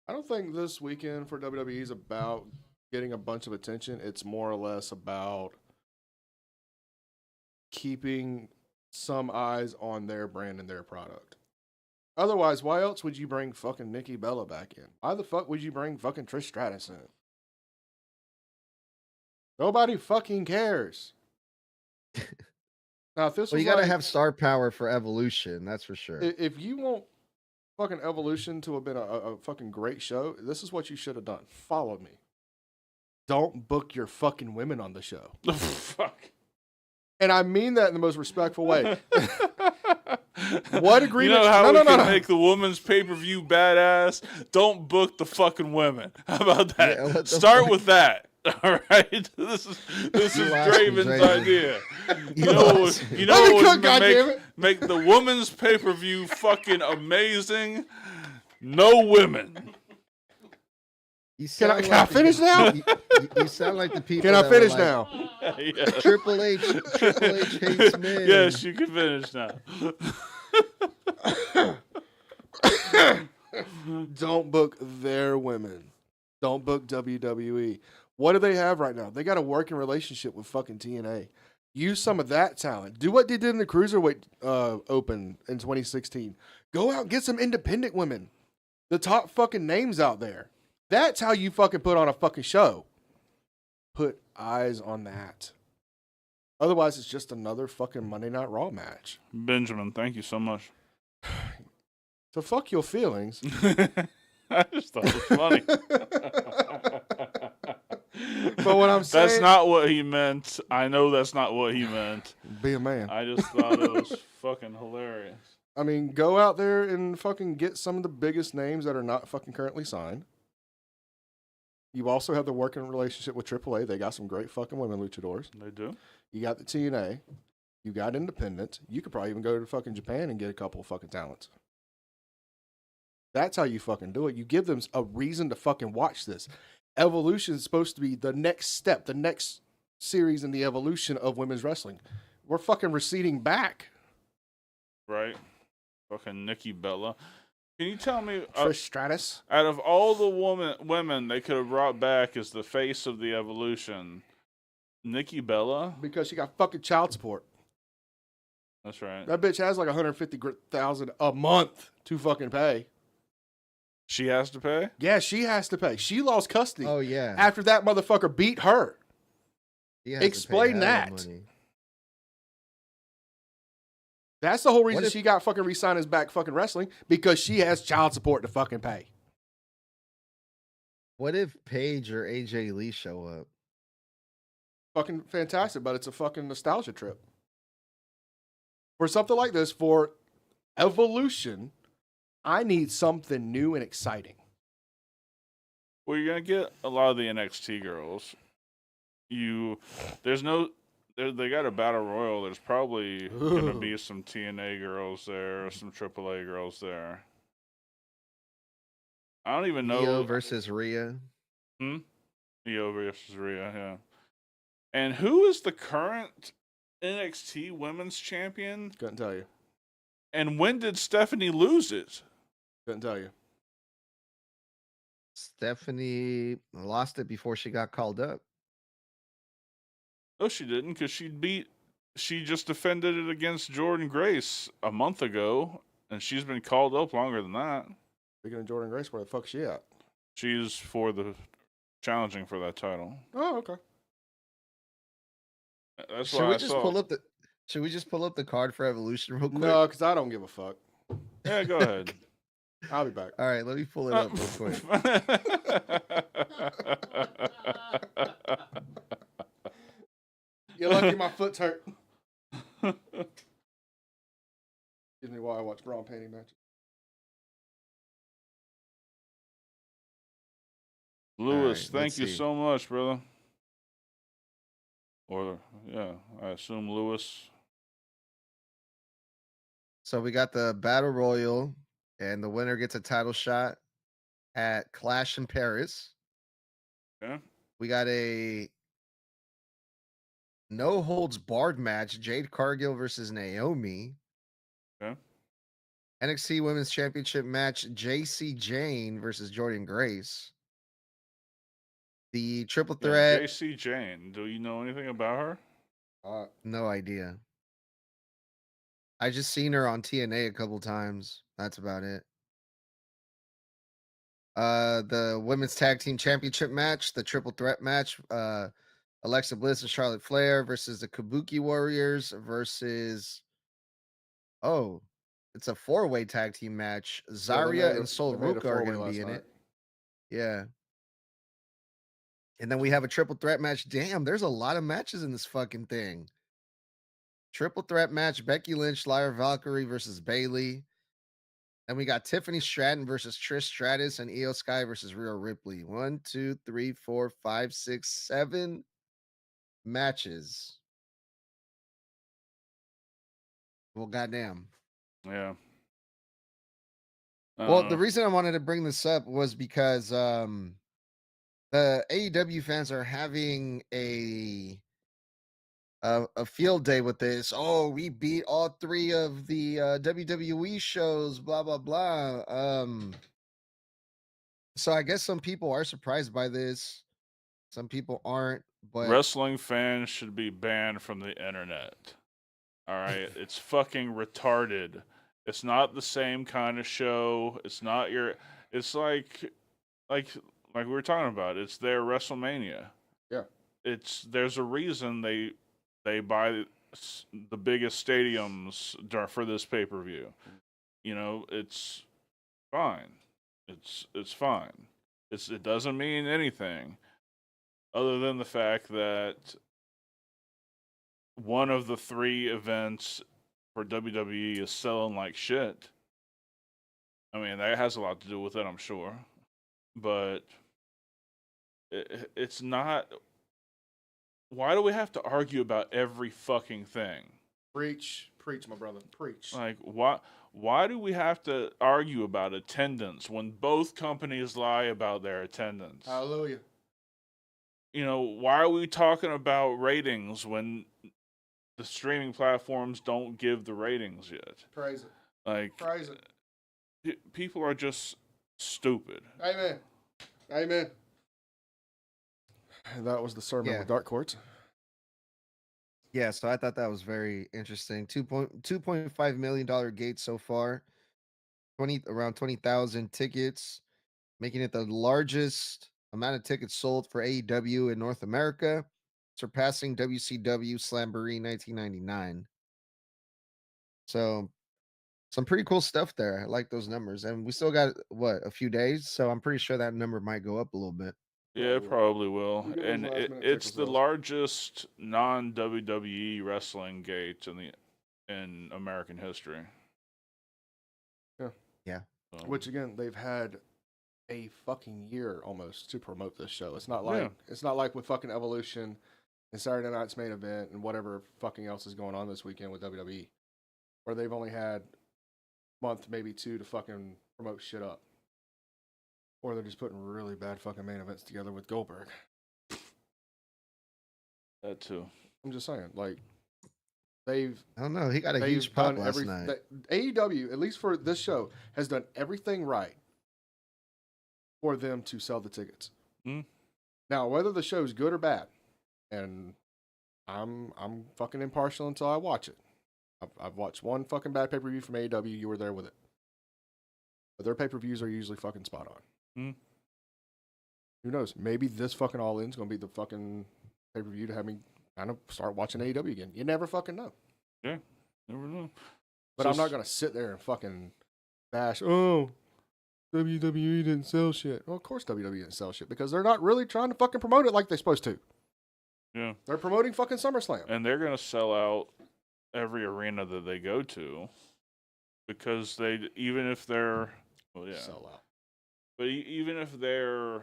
I don't think this weekend for WWE is about getting a bunch of attention. It's more or less about keeping some eyes on their brand and their product. Otherwise, why else would you bring fucking Nikki Bella back in? Why the fuck would you bring fucking Trish Stratus in? Nobody fucking cares. Now, if this Well, was you gotta like, have star power for Evolution, that's for sure. if you want fucking Evolution to have been a fucking great show, this is what you should have done. Follow me. Don't book your fucking women on the show. Fuck. And I mean that in the most respectful way. What agreement? You know how No. make the women's pay-per-view badass? Don't book the fucking women. How about that? Yeah, what the Start fuck? with that. All right. This is You lost me, Draven's Draven. idea. You You know lost what? me. You know Let me what cook, would goddammit. make the women's pay-per-view fucking amazing? No women. You Can I sound finish now? You sound like the people. Can I that were finish like, now? Yes. Triple H hates men. Yes, you can finish now. Don't book their women. Don't book WWE. What do they have right now? They got a working relationship with fucking TNA. Use some of that talent. Do what they did in the Cruiserweight Open in 2016. Go out and get some independent women. The top fucking names out there. That's how you fucking put on a fucking show. Put eyes on that. Otherwise, it's just another fucking Monday Night Raw match. Benjamin, thank you so much. So fuck your feelings. I just thought it was funny. But what I'm saying, That's not what he meant. I know that's not what he meant. be a man. I just thought it was fucking hilarious. I mean, go out there and fucking get some of the biggest names that are not fucking currently signed. You also have the working relationship with AAA. They got some great fucking women luchadors. They do. You got the TNA. You got independent. You could probably even go to fucking Japan and get a couple of fucking talents. That's how you fucking do it. You give them a reason to fucking watch this. Evolution is supposed to be the next step, the next series in the evolution of women's wrestling. We're fucking receding back. Right. Fucking Nikki Bella. Can you tell me, Trish Stratus. out of all the women they could have brought back as the face of the Evolution, Nikki Bella? Because she got fucking child support. That's right. That bitch has like $150,000 a month to fucking pay. She has to pay? Yeah, she has to pay. She lost custody Oh yeah. after that motherfucker beat her. He has to pay explain hella that. money. That's the whole reason What if- she got fucking re-signed as back fucking wrestling, because she has child support to fucking pay. What if Paige or AJ Lee show up? Fucking fantastic, but it's a fucking nostalgia trip. For something like this, for Evolution, I need something new and exciting. Well, you're gonna get a lot of the NXT girls. There's no, they got a battle royal. There's probably gonna be some TNA girls there, or some AAA girls there. I don't even Io know. versus Rhea. Io versus Rhea, yeah. And who is the current NXT Women's Champion? Couldn't tell you. And when did Stephanie lose it? Couldn't tell you. Stephanie lost it before she got called up. No, she didn't, because she just defended it against Jordan Grace a month ago, and she's been called up longer than that. Speaking of Jordan Grace, where the fuck's she at? She's challenging for that title. Oh, okay. That's Should why we I just saw. pull up the? Should we just pull up the card for Evolution real quick? No, because I don't give a fuck. Yeah, go ahead. I'll be back. All right, let me pull it up real quick. You're lucky my foot's hurt. Excuse me while I watch Braun painting matches. Lewis, right, thank let's you see. so much, brother. Or yeah, I assume Lewis. So we got the Battle Royal, and the winner gets a title shot at Clash in Paris. Okay. We got a no holds barred match: Jade Cargill versus Naomi. Okay. NXT Women's Championship match: JC Jane versus Jordan Grace. The triple Yeah, threat. JC Jane. Do you know anything about her? No idea. I just seen her on TNA a couple times. That's about it. The women's tag team championship match, the triple threat match, Alexa Bliss and Charlotte Flair versus the Kabuki Warriors versus it's a four-way tag team match. Zarya and Sol Ruka are going to be in it. Yeah. And then we have a triple threat match. Damn, there's a lot of matches in this fucking thing. Triple threat match: Becky Lynch, Lyra Valkyrie versus Bayley. And we got Tiffany Stratton versus Trish Stratus and Io Sky versus Rhea Ripley. 1, 2, 3, 4, 5, 6, 7 matches. Well, goddamn. Yeah. Well, the reason I wanted to bring this up was because the AEW fans are having a field day with this. Oh, we beat all three of the WWE shows, blah blah blah. So I guess some people are surprised by this. Some people aren't, but wrestling fans should be banned from the internet. All right, it's fucking retarded. It's not the same kind of show. It's not your. It's like we were talking about. It's their WrestleMania. Yeah. There's a reason they buy the biggest stadiums for this pay-per-view. You know, it's fine. It's fine. It doesn't mean anything other than the fact that one of the three events for WWE is selling like shit. I mean, that has a lot to do with it, I'm sure. But it's not. Why do we have to argue about every fucking thing? Preach, my brother, preach. Like, why do we have to argue about attendance when both companies lie about their attendance? Hallelujah. You know, why are we talking about ratings when the streaming platforms don't give the ratings yet? Praise it. Like, Praise it. People are just stupid. Amen. Amen. That was the sermon with Dark Courts. yeah, so I thought that was very interesting. $2.5 million gate so far. Around 20,000 tickets, making it the largest amount of tickets sold for AEW in North America, surpassing WCW Slamboree 1999. So some pretty cool stuff there. I like those numbers. And we still got a few days, so I'm pretty sure that number might go up a little bit. Yeah, it probably will. We're doing And those last-minute it's tickle the sales. largest non-WWE wrestling gate in American history. Yeah. Yeah. Which again, they've had a fucking year almost to promote this show. It's not like with fucking Evolution and Saturday Night's Main Event and whatever fucking else is going on this weekend with WWE, where they've only had a month, maybe 2 to fucking promote shit up. Or they're just putting really bad fucking main events together with Goldberg. That too. I'm just saying, like, I don't know. He got a huge pop done last night. AEW, at least for this show, has done everything right for them to sell the tickets. Mm. Now, whether the show's good or bad, and I'm fucking impartial until I watch it. I've watched one fucking bad pay-per-view from AEW. You were there with it. But their pay-per-views are usually fucking spot on. Mm. Who knows? Maybe this fucking All In is going to be the fucking pay-per-view to have me kind of start watching AEW again. You never fucking know. Yeah, never know. But I'm not going to sit there and fucking bash, WWE didn't sell shit. Well, of course WWE didn't sell shit because they're not really trying to fucking promote it like they're supposed to. Yeah. They're promoting fucking SummerSlam. And they're going to sell out every arena that they go to because even if they're, Sell out. But even if they're,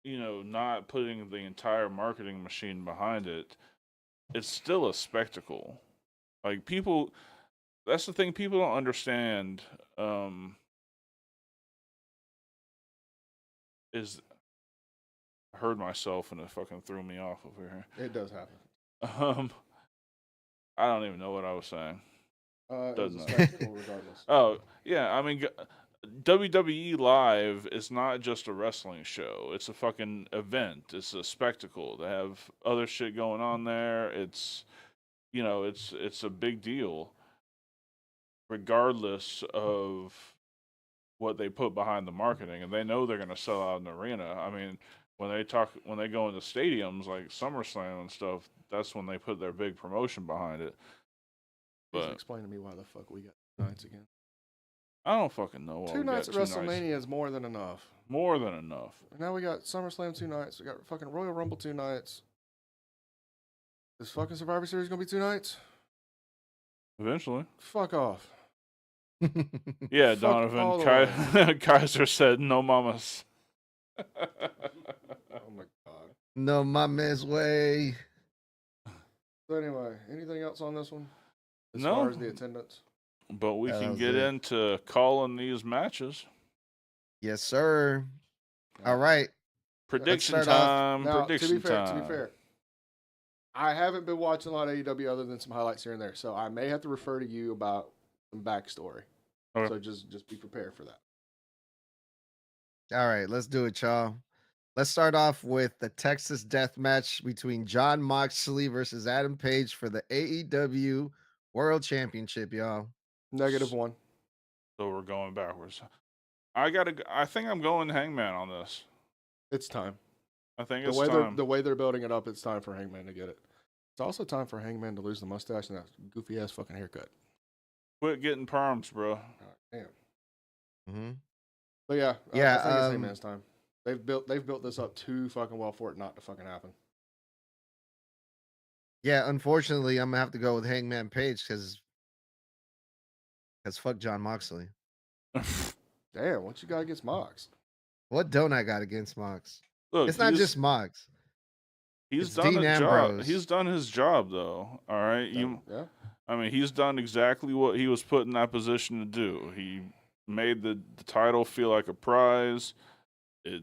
not putting the entire marketing machine behind it, it's still a spectacle. Like that's the thing people don't understand. Is I heard myself and it fucking threw me off over here. It does happen. I don't even know what I was saying. Doesn't matter. Regardless. Oh yeah, I mean, WWE Live is not just a wrestling show. It's a fucking event. It's a spectacle. They have other shit going on there. It's it's a big deal, regardless of what they put behind the marketing, and they know they're going to sell out an arena. I mean, when they go into stadiums like SummerSlam and stuff, that's when they put their big promotion behind it. Please But explain to me why the fuck we got nights again. I don't fucking know. Why 2 nights at we got 2 WrestleMania nights. is more than enough. More than enough. And now we got SummerSlam 2 nights. We got fucking Royal Rumble 2 nights. Is fucking Survivor Series gonna be 2 nights? Eventually. Fuck off. Yeah, Fuck all Donovan. the Kaiser said no mamas. Oh my god. No mama's way. So anyway, anything else on this one? As No. far as the attendance? But we That can was get it. into calling these matches. Yes, sir. All right. Prediction start off. time. Now, Prediction to be time. fair, I haven't been watching a lot of AEW other than some highlights here and there, so I may have to refer to you about some backstory. Okay. So just be prepared for that. All right. Let's do it, y'all. Let's start off with the Texas death match between Jon Moxley versus Adam Page for the AEW World Championship, y'all. -1. So we're going backwards. I think I'm going Hangman on this. It's time. I think The it's way time. the way they're building it up, it's time for Hangman to get it. It's also time for Hangman to lose the mustache and that goofy ass fucking haircut. Quit getting perms, bro. All right, damn. Mm-hmm. But yeah, Yeah, I think it's Hangman's time. They've built this up too fucking well for it not to fucking happen. Yeah, unfortunately, I'm gonna have to go with Hangman Page because fuck Jon Moxley. Damn, what you got against Mox? What don't I got against Mox? Look, It's not just Mox. he's it's done Dean a job. Ambrose. He's done his job though. All right, Yeah. I mean, he's done exactly what he was put in that position to do. He made the title feel like a prize. I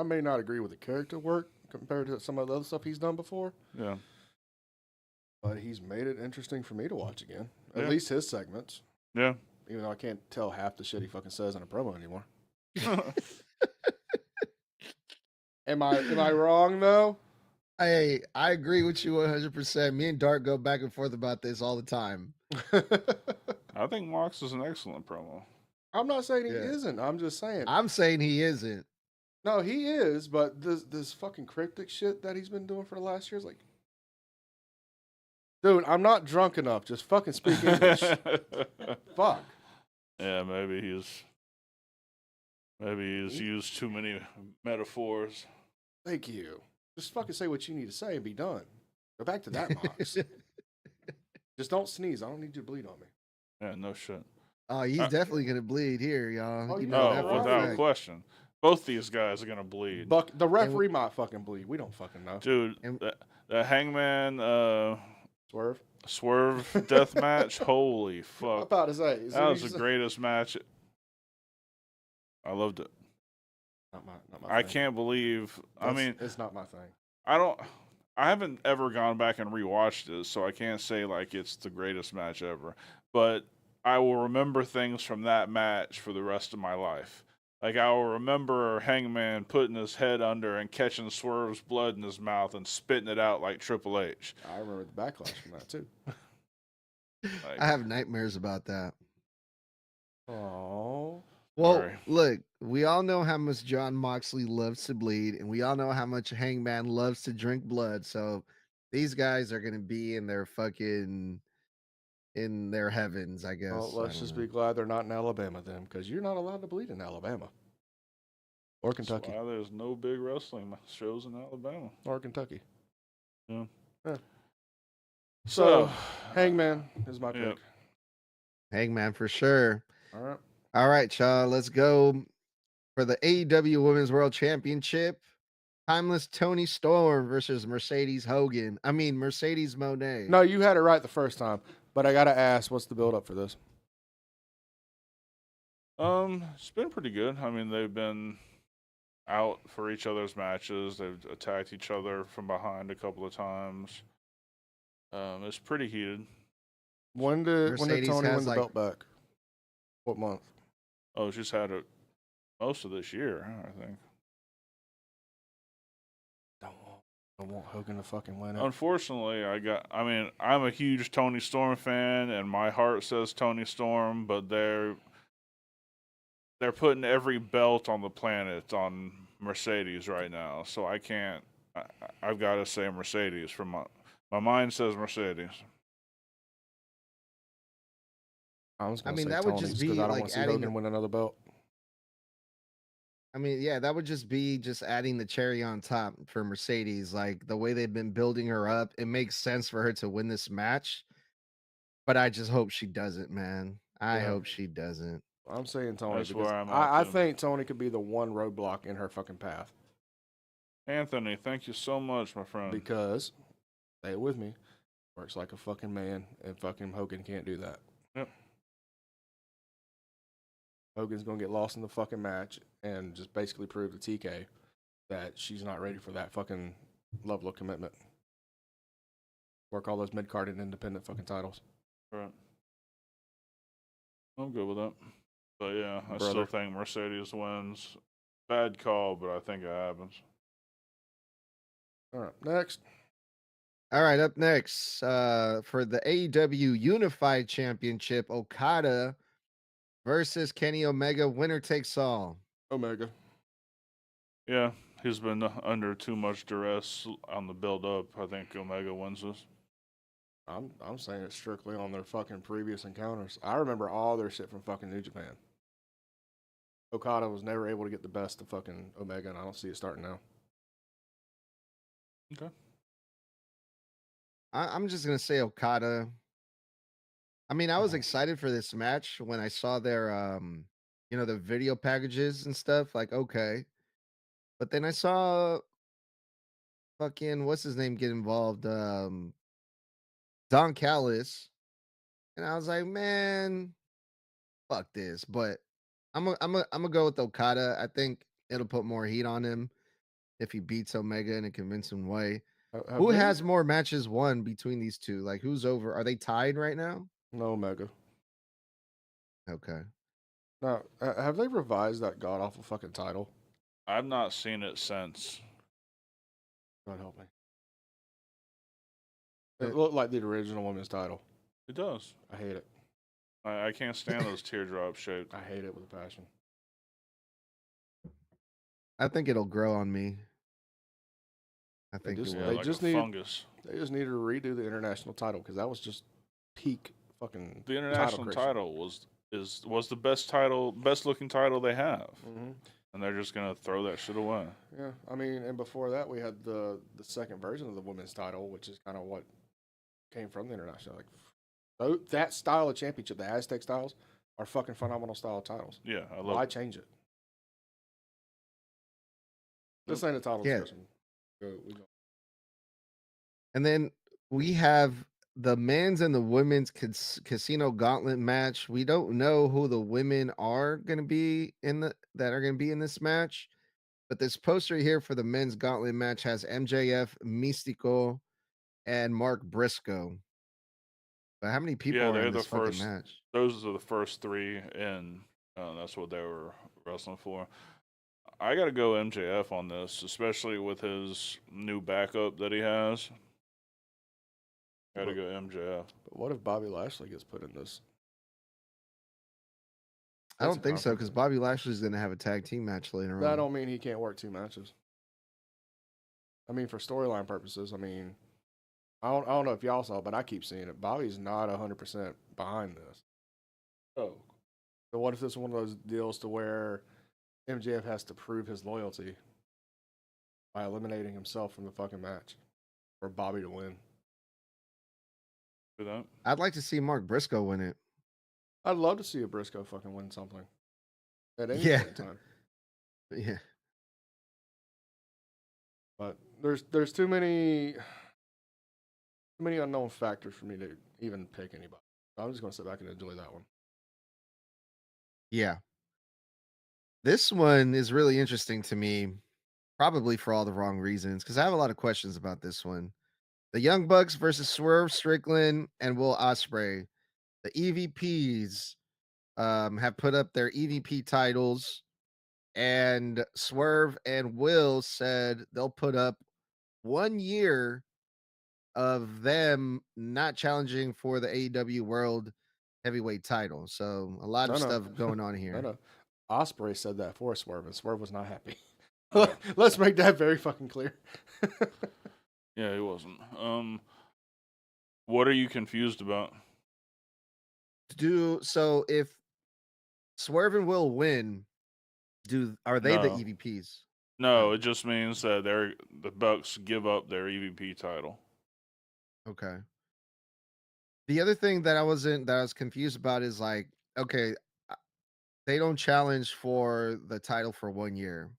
may not agree with the character work compared to some of the other stuff he's done before, Yeah. but he's made it interesting for me to watch again. At Yeah. least his segments. Yeah. Even though I can't tell half the shit he fucking says in a promo anymore. Am I wrong though? I agree with you 100%. Me and Dart go back and forth about this all the time. I think Mox is an excellent promo. I'm not saying he Yeah. isn't. I'm just saying. I'm saying he isn't. No, he is, but this fucking cryptic shit that he's been doing for the last year is like, dude, I'm not drunk enough. Just fucking speak English. Fuck. Yeah, maybe he's used too many metaphors. Thank you. Just fucking say what you need to say and be done. Go back to that box. Just don't sneeze. I don't need you to bleed on me. Yeah, no shit. Oh, he's definitely gonna bleed here, y'all. Oh, You you know know that that, for a without fact. question. Both these guys are gonna bleed. Buck, the referee might fucking bleed. We don't fucking know. Dude, And- the Hangman Swerve. Swerve death match, holy I'm fuck. about to say. That was the greatest match. I loved it. Not my I thing. can't believe. I mean, it's not my thing. I haven't ever gone back and rewatched this, so I can't say like it's the greatest match ever. But I will remember things from that match for the rest of my life. Like I will remember Hangman putting his head under and catching Swerve's blood in his mouth and spitting it out like Triple H. I remember the backlash from that too. Like, I have nightmares about that. Oh. Well, Sorry. look, we all know how much John Moxley loves to bleed, and we all know how much Hangman loves to drink blood. So these guys are gonna be in their heavens, I guess. Well, let's I just don't be glad they're not in Alabama then, because you're not allowed to bleed in Alabama or that's Kentucky why there's no big wrestling shows in Alabama. or Kentucky. Yeah. Yeah. So, Hangman is my Yep. pick. know. Hangman for sure. All right. All right, y'all. Let's go for the AEW Women's World Championship. Timeless Tony Storm versus Mercedes Moné. No, you had it right the first time, but I gotta ask, what's the build up for this? It's been pretty good. I mean, they've been out for each other's matches. They've attacked each other from behind a couple of times. It's pretty heated. When did Mercedes Tony has, win the like- belt back? What month? Oh, she's had it most of this year, I think. Don't want Hogan to fucking win it. Unfortunately, I'm a huge Tony Storm fan, and my heart says Tony Storm, but they're putting every belt on the planet on Mercedes right now, so I can't. I've got to say Mercedes. From my mind says Mercedes. I was gonna I mean, say that would Tony just because be I don't like want to see adding Hogan win another belt. I mean, yeah, that would just be just adding the cherry on top for Mercedes. Like the way they've been building her up, it makes sense for her to win this match. But I just hope she doesn't, man. I Yeah. hope she doesn't. I'm saying Tony That's because where I'm at, I too. think Tony could be the one roadblock in her fucking path Anthony, thank you so much, my friend. because, stay with me, works like a fucking man, and fucking Hogan can't do that. Yep. Hogan's gonna get lost in the fucking match and just basically prove to TK that she's not ready for that fucking level of commitment. Work all those mid-card and independent fucking titles. Right. I'm good with that. But yeah, I Brother. still think Mercedes wins. Bad call, but I think it happens. All right, next. All right, up next, for the AEW Unified Championship, Okada versus Kenny Omega. Winner takes all. Omega. Yeah, he's been under too much duress on the build-up. I think Omega wins this. I'm saying it strictly on their fucking previous encounters. I remember all their shit from fucking New Japan. Okada was never able to get the best of fucking Omega, and I don't see it starting now. Okay. I'm just gonna say Okada. I mean, I was excited for this match when I saw their the video packages and stuff. Like, okay. But then I saw fucking what's his name get involved, Don Callis. And I was like, man, fuck this. But I'm gonna go with Okada. I think it'll put more heat on him if he beats Omega in a convincing way. Who has more matches won between these two? Like, who's over? Are they tied right now? No Omega. Okay. Now, have they revised that god awful fucking title? I've not seen it since. God help me. It looked like the original women's title. It does. I hate it. I can't stand those teardrop shaped. I hate it with a passion. I think it'll grow on me. I think just- it Yeah, will. like just a need- fungus. They just need to redo the international title because that was just peak fucking. The international creation. title was the best looking title they have, Mhm. and they're just gonna throw that shit away. Yeah, I mean, and before that, we had the second version of the women's title, which is kind of what came from the international. Like, that style of championship, the Aztec styles, are fucking phenomenal style titles. Yeah, I love Why it. change it? This ain't a title Yeah. discussion. We go. And then we have the men's and the women's casino gauntlet match. We don't know who the women are going to be in this match, but this poster here for the men's gauntlet match has MJF, Mystico, and Mark Briscoe. But how many people Yeah, are they're in the this fucking first. match? Those are the first three, and that's what they were wrestling for. I gotta go MJF on this, especially with his new backup that he has. Gotta But, go MJF. but what if Bobby Lashley gets put in this? I That's don't think so conflict. because Bobby Lashley's going to have a tag team match later That on. don't mean he can't work 2 matches. I mean, for storyline purposes, I mean, I don't know if y'all saw, but I keep seeing it. Bobby's not 100% behind this. Oh, So what if this is one of those deals to where MJF has to prove his loyalty by eliminating himself from the fucking match for Bobby to win? for that. I'd like to see Mark Briscoe win it. I'd love to see a Briscoe fucking win something at any Yeah. point in time. Yeah. But there's too many unknown factors for me to even pick anybody. I'm just gonna sit back and enjoy that one. Yeah. This one is really interesting to me, probably for all the wrong reasons, because I have a lot of questions about this one. The Young Bucks versus Swerve Strickland and Will Ospreay. The EVPs have put up their EVP titles, and Swerve and Will said they'll put up 1 year of them not challenging for the AEW World Heavyweight title. So a lot No, of no. stuff going on No, here. no. Osprey said that for Swerve, and Swerve was not happy. Yeah. Let's make that very fucking clear. Yeah, he wasn't. What are you confused about? So if Swerve and Will win, are they the No. EVPs? No, Oh. it just means that the Bucks give up their EVP title. Okay. The other thing that I was confused about is like, okay, uh, they don't challenge for the title for 1 year,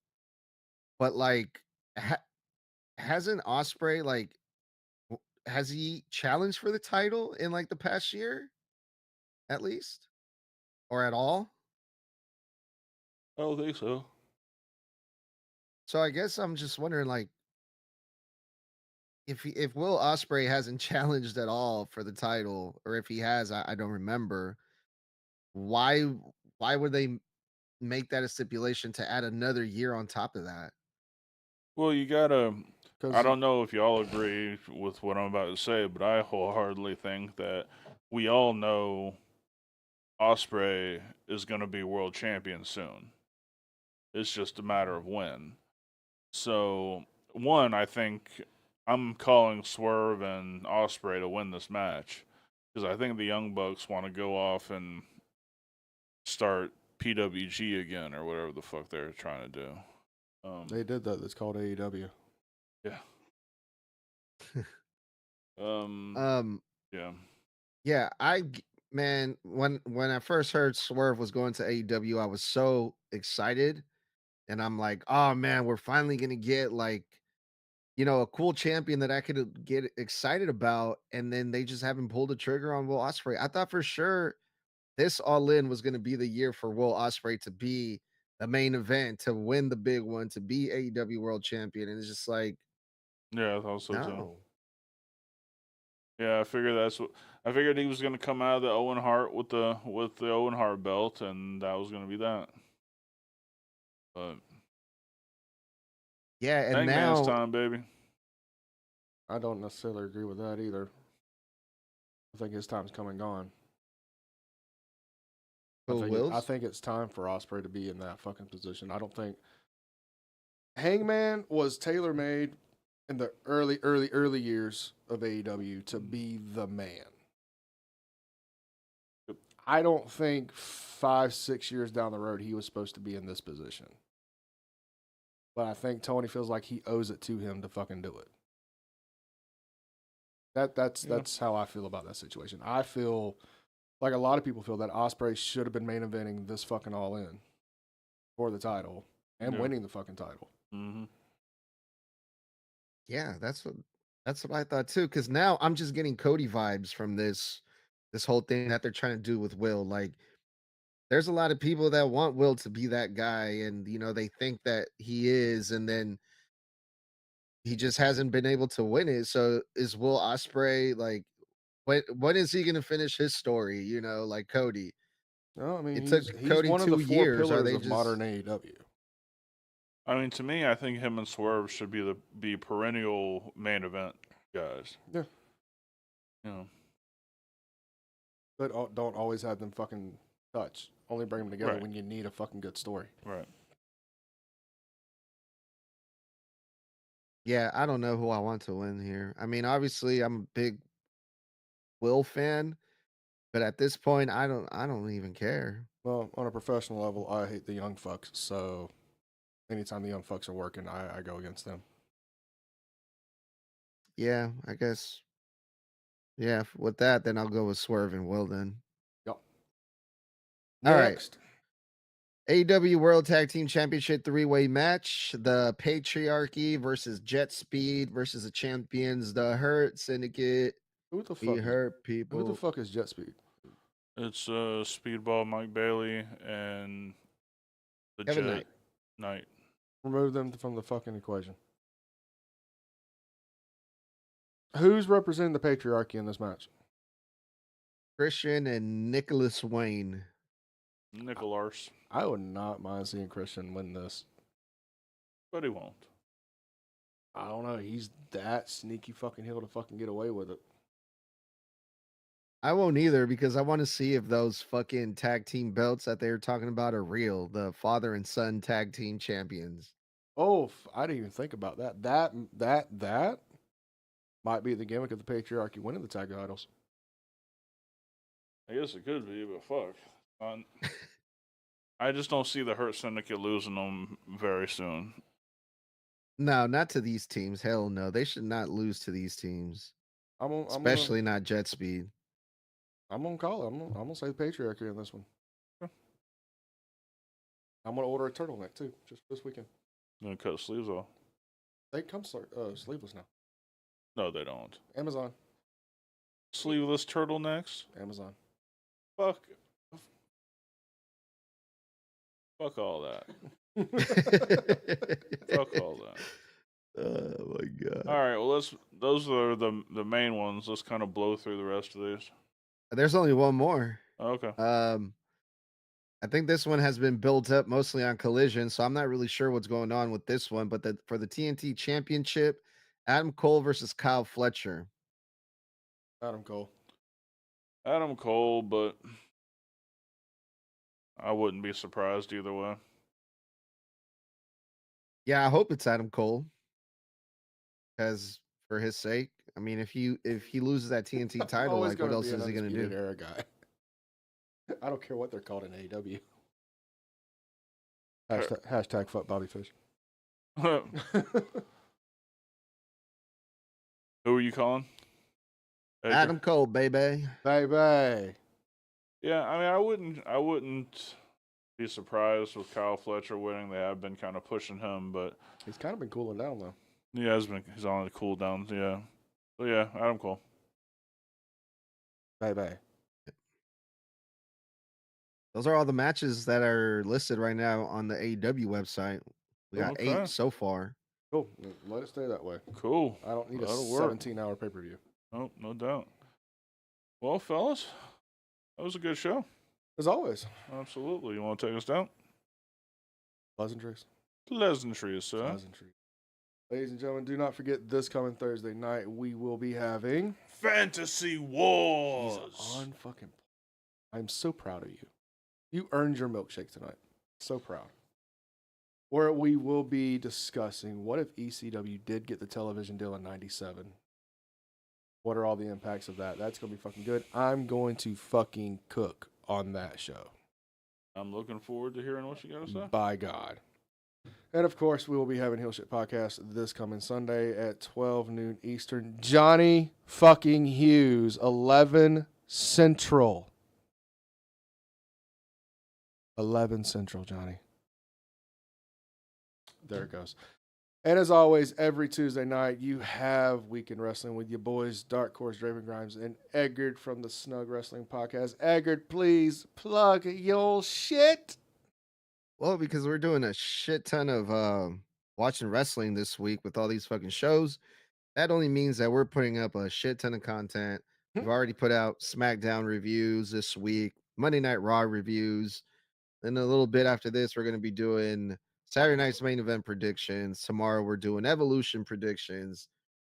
but like, hasn't Osprey like has he challenged for the title in like the past year at least or at all? I don't think so. So I guess I'm just wondering like if Will Osprey hasn't challenged at all for the title, or if he has, I don't remember. Why why would they make that a stipulation to add another year on top of that? Well, you gotta. I 'Cause don't know if y'all agree with what I'm about to say, but I wholeheartedly think that we all know Osprey is going to be world champion soon. It's just a matter of when. So, one, I think I'm calling Swerve and Osprey to win this match because I think the Young Bucks want to go off and start PWG again or whatever the fuck they're trying to do. they did that. That's called AEW. Yeah. Um Yeah. yeah, man, when I first heard Swerve was going to AEW, I was so excited, and I'm like, "Oh man, we're finally going to get like, a cool champion that I could get excited about." And then they just haven't pulled the trigger on Will Ospreay. I thought for sure this All In was going to be the year for Will Ospreay to be the main event, to win the big one, to be AEW World Champion, and it's just like, Yeah, I thought so too. no. Yeah, I figured he was gonna come out of the Owen Hart with the Owen Hart belt, and that was gonna be that. But Yeah, and Hangman's now time, baby. I don't necessarily agree with that either. I think his time's come and gone. Who Wills? I think it's time for Osprey to be in that fucking position. I don't think Hangman was tailor made in the early years of AEW to be the man. I don't think 5-6 years down the road he was supposed to be in this position. But I think Tony feels like he owes it to him to fucking do it. That's how I feel about that situation. I feel Like a lot of people feel that Ospreay should have been main eventing this fucking All In for the title and winning the fucking title. Mm-hmm. Yeah, that's what I thought too. Because now I'm just getting Cody vibes from this whole thing that they're trying to do with Will. Like, there's a lot of people that want Will to be that guy, and they think that he is, and then he just hasn't been able to win it. So is Will Ospreay like? When is he going to finish his story? Like Cody. No, I mean It took he's Cody one of the 2 four years. Are pillars they of just modern AEW. I mean, to me, I think him and Swerve should be perennial main event guys. Yeah. You know. But don't always have them fucking touch. Only bring them together Right. when you need a fucking good story. Right. Yeah, I don't know who I want to win here. I mean, obviously, I'm a big Will fan, but at this point, I don't even care. Well, on a professional level, I hate the young fucks. So anytime the young fucks are working, I go against them. Yeah, I guess. Yeah, with that, then I'll go with Swerve and Will then. Yep. All right. Next. AEW World Tag Team Championship 3-way match. The Patriarchy versus Jet Speed versus the champions, the Hurt Syndicate. Who the We fuck? hurt Who the people. fuck is Jet Speed? It's Speedball Mike Bailey and the Kevin Jet Knight. Knight. Remove them from the fucking equation. Who's representing the patriarchy in this match? Christian and Nicholas Wayne. Nicolars. I would not mind seeing Christian win this. But he won't. I don't know. He's that sneaky fucking heel to fucking get away with it. I won't either because I want to see if those fucking tag team belts that they were talking about are real. The father and son tag team champions. Oh, I didn't even think about that. That might be the gimmick of the patriarchy winning the tag titles. I guess it could be, but fuck. I just don't see the Hurt Syndicate losing them very soon. No, not to these teams. Hell no. They should not lose to these teams. Especially not Jet Speed. I'm gonna call it. I'm gonna say the patriarchy in this one. Okay. I'm gonna order a turtleneck too, just this weekend. I'm gonna cut sleeves off. They come sleeveless now. No, they don't. Amazon. Sleeveless turtlenecks? Amazon. Fuck all that. Fuck all that. Oh my god. All right, well those are the main ones. Let's kind of blow through the rest of these. There's only one more. Okay. I think this one has been built up mostly on Collision, so I'm not really sure what's going on with this one. But for the TNT Championship, Adam Cole versus Kyle Fletcher. Adam Cole. Adam Cole, but I wouldn't be surprised either way. Yeah, I hope it's Adam Cole. Because for his sake, I mean, if he loses that TNT title, Always like what gonna else be an is he gonna do? Undisputed Era guy. I don't care what they're called in AEW. Hashtag fuck Bobby Fish. Who are you calling? Edgar? Adam Cole, baby. Baby. Yeah, I mean, I wouldn't be surprised with Kyle Fletcher winning. They have been kind of pushing him, but He's kind of been cooling down though. he's on the cool down. Yeah, so yeah, Adam Cole. Baby. Those are all the matches that are listed right now on the AEW website. We got Okay. 8 so far. Cool. Let it stay that way. Cool. I don't need That'll a work. 17-hour pay-per-view. Oh, no doubt. Well, fellas, that was a good show. As always. Absolutely. You want to take us down? Pleasantries. Pleasantries, sir. Pleasantries. Ladies and gentlemen, do not forget this coming Thursday night we will be having Fantasy Wars. on fucking. I'm so proud of you. You earned your milkshake tonight. So proud. Where we will be discussing what if ECW did get the television deal in '97. What are all the impacts of that? That's gonna be fucking good. I'm going to fucking cook on that show. I'm looking forward to hearing what you got to say. By God. And of course, we will be having Hill Shit Podcast this coming Sunday at 12 noon Eastern. Johnny fucking Hughes, 11 Central. 11 Central, Johnny. There it goes. And as always, every Tuesday night, you have Weekend Wrestling with your boys, Dark Horse, Draven Grimes, and Edgard from the Snug Wrestling Podcast. Edgard, please plug your shit. Well, because we're doing a shit ton of watching wrestling this week with all these fucking shows, that only means that we're putting up a shit ton of content. We've already put out SmackDown reviews this week, Monday Night Raw reviews. Then a little bit after this, we're going to be doing Saturday night's main event predictions. Tomorrow, we're doing Evolution predictions.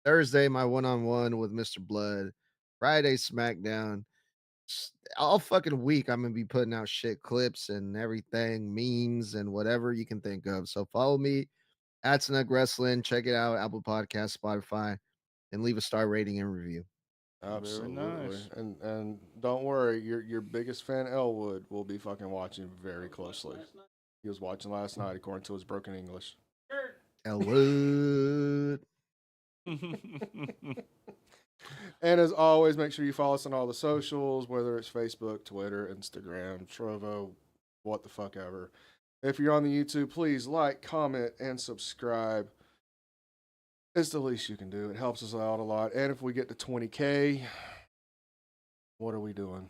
Thursday, my one-on-one with Mr. Blood. Friday, SmackDown. All fucking week, I'm going to be putting out shit clips and everything, memes and whatever you can think of. So follow me at Snug Wrestling. Check it out, Apple Podcasts, Spotify, and leave a star rating and review. Absolutely. nice. And don't worry, your biggest fan, Elwood, will be fucking watching very closely. He was watching last night, according to his broken English. Elwood. And as always, make sure you follow us on all the socials, whether it's Facebook, Twitter, Instagram, Trovo, what the fuck ever. If you're on the YouTube, please like, comment, and subscribe. It's the least you can do. It helps us out a lot. And if we get to 20K, what are we doing?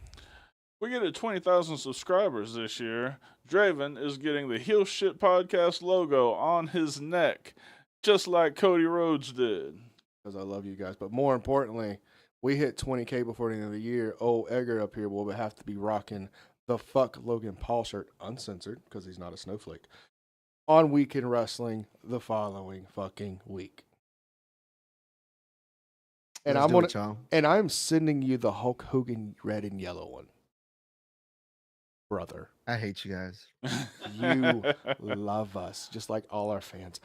We get to 20,000 subscribers this year. Draven is getting the Heel Shit Podcast logo on his neck, just like Cody Rhodes did. Because I love you guys. But more importantly, we hit 20K before the end of the year. Oh, Edgar up here will have to be rocking the Fuck Logan Paul shirt, uncensored, because he's not a snowflake, on Weekend Wrestling the following fucking week. And I'm sending you the Hulk Hogan red and yellow one. Brother. I hate you guys. You love us, just like all our fans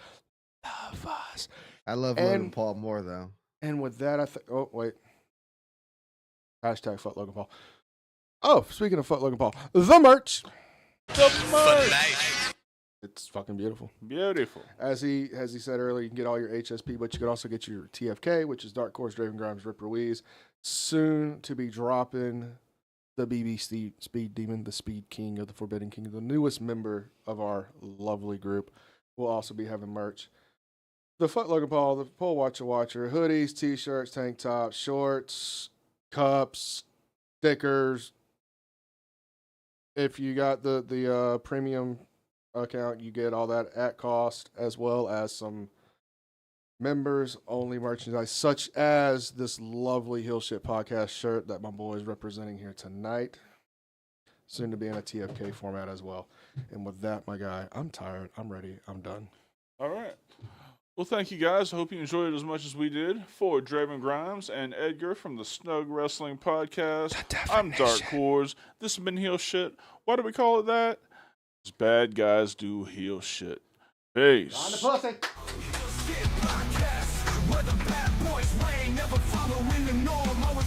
love us. I love Logan Paul more, though. And with that, oh, wait. Hashtag fuck Logan Paul. Oh, speaking of fuck Logan Paul, the merch. The merch. It's fucking beautiful. Beautiful. As he said earlier, you can get all your HSP, but you can also get your TFK, which is Dark Horse, Draven Grimes, Rip Ruiz. Soon to be dropping the BBC Speed Demon, the Speed King of the Forbidden King, the newest member of our lovely group. Will also be having merch. The Fuck Logan Paul, the Pole Watcher Watcher, hoodies, t-shirts, tank tops, shorts, cups, stickers. If you got the premium account, you get all that at cost, as well as some members only merchandise, such as this lovely Hill Shit Podcast shirt that my boy is representing here tonight, soon to be in a TFK format as well. And with that, my guy, I'm tired, I'm ready, I'm done. All right. Well, thank you guys. I hope you enjoyed it as much as we did. For Draven Grimes and Edgar from the Snug Wrestling Podcast, I'm Dark Horse. This has been Heel Shit. Why do we call it that? Because bad guys do heel shit. Peace. On the pussy. Where the bad boys reign, never following the norm.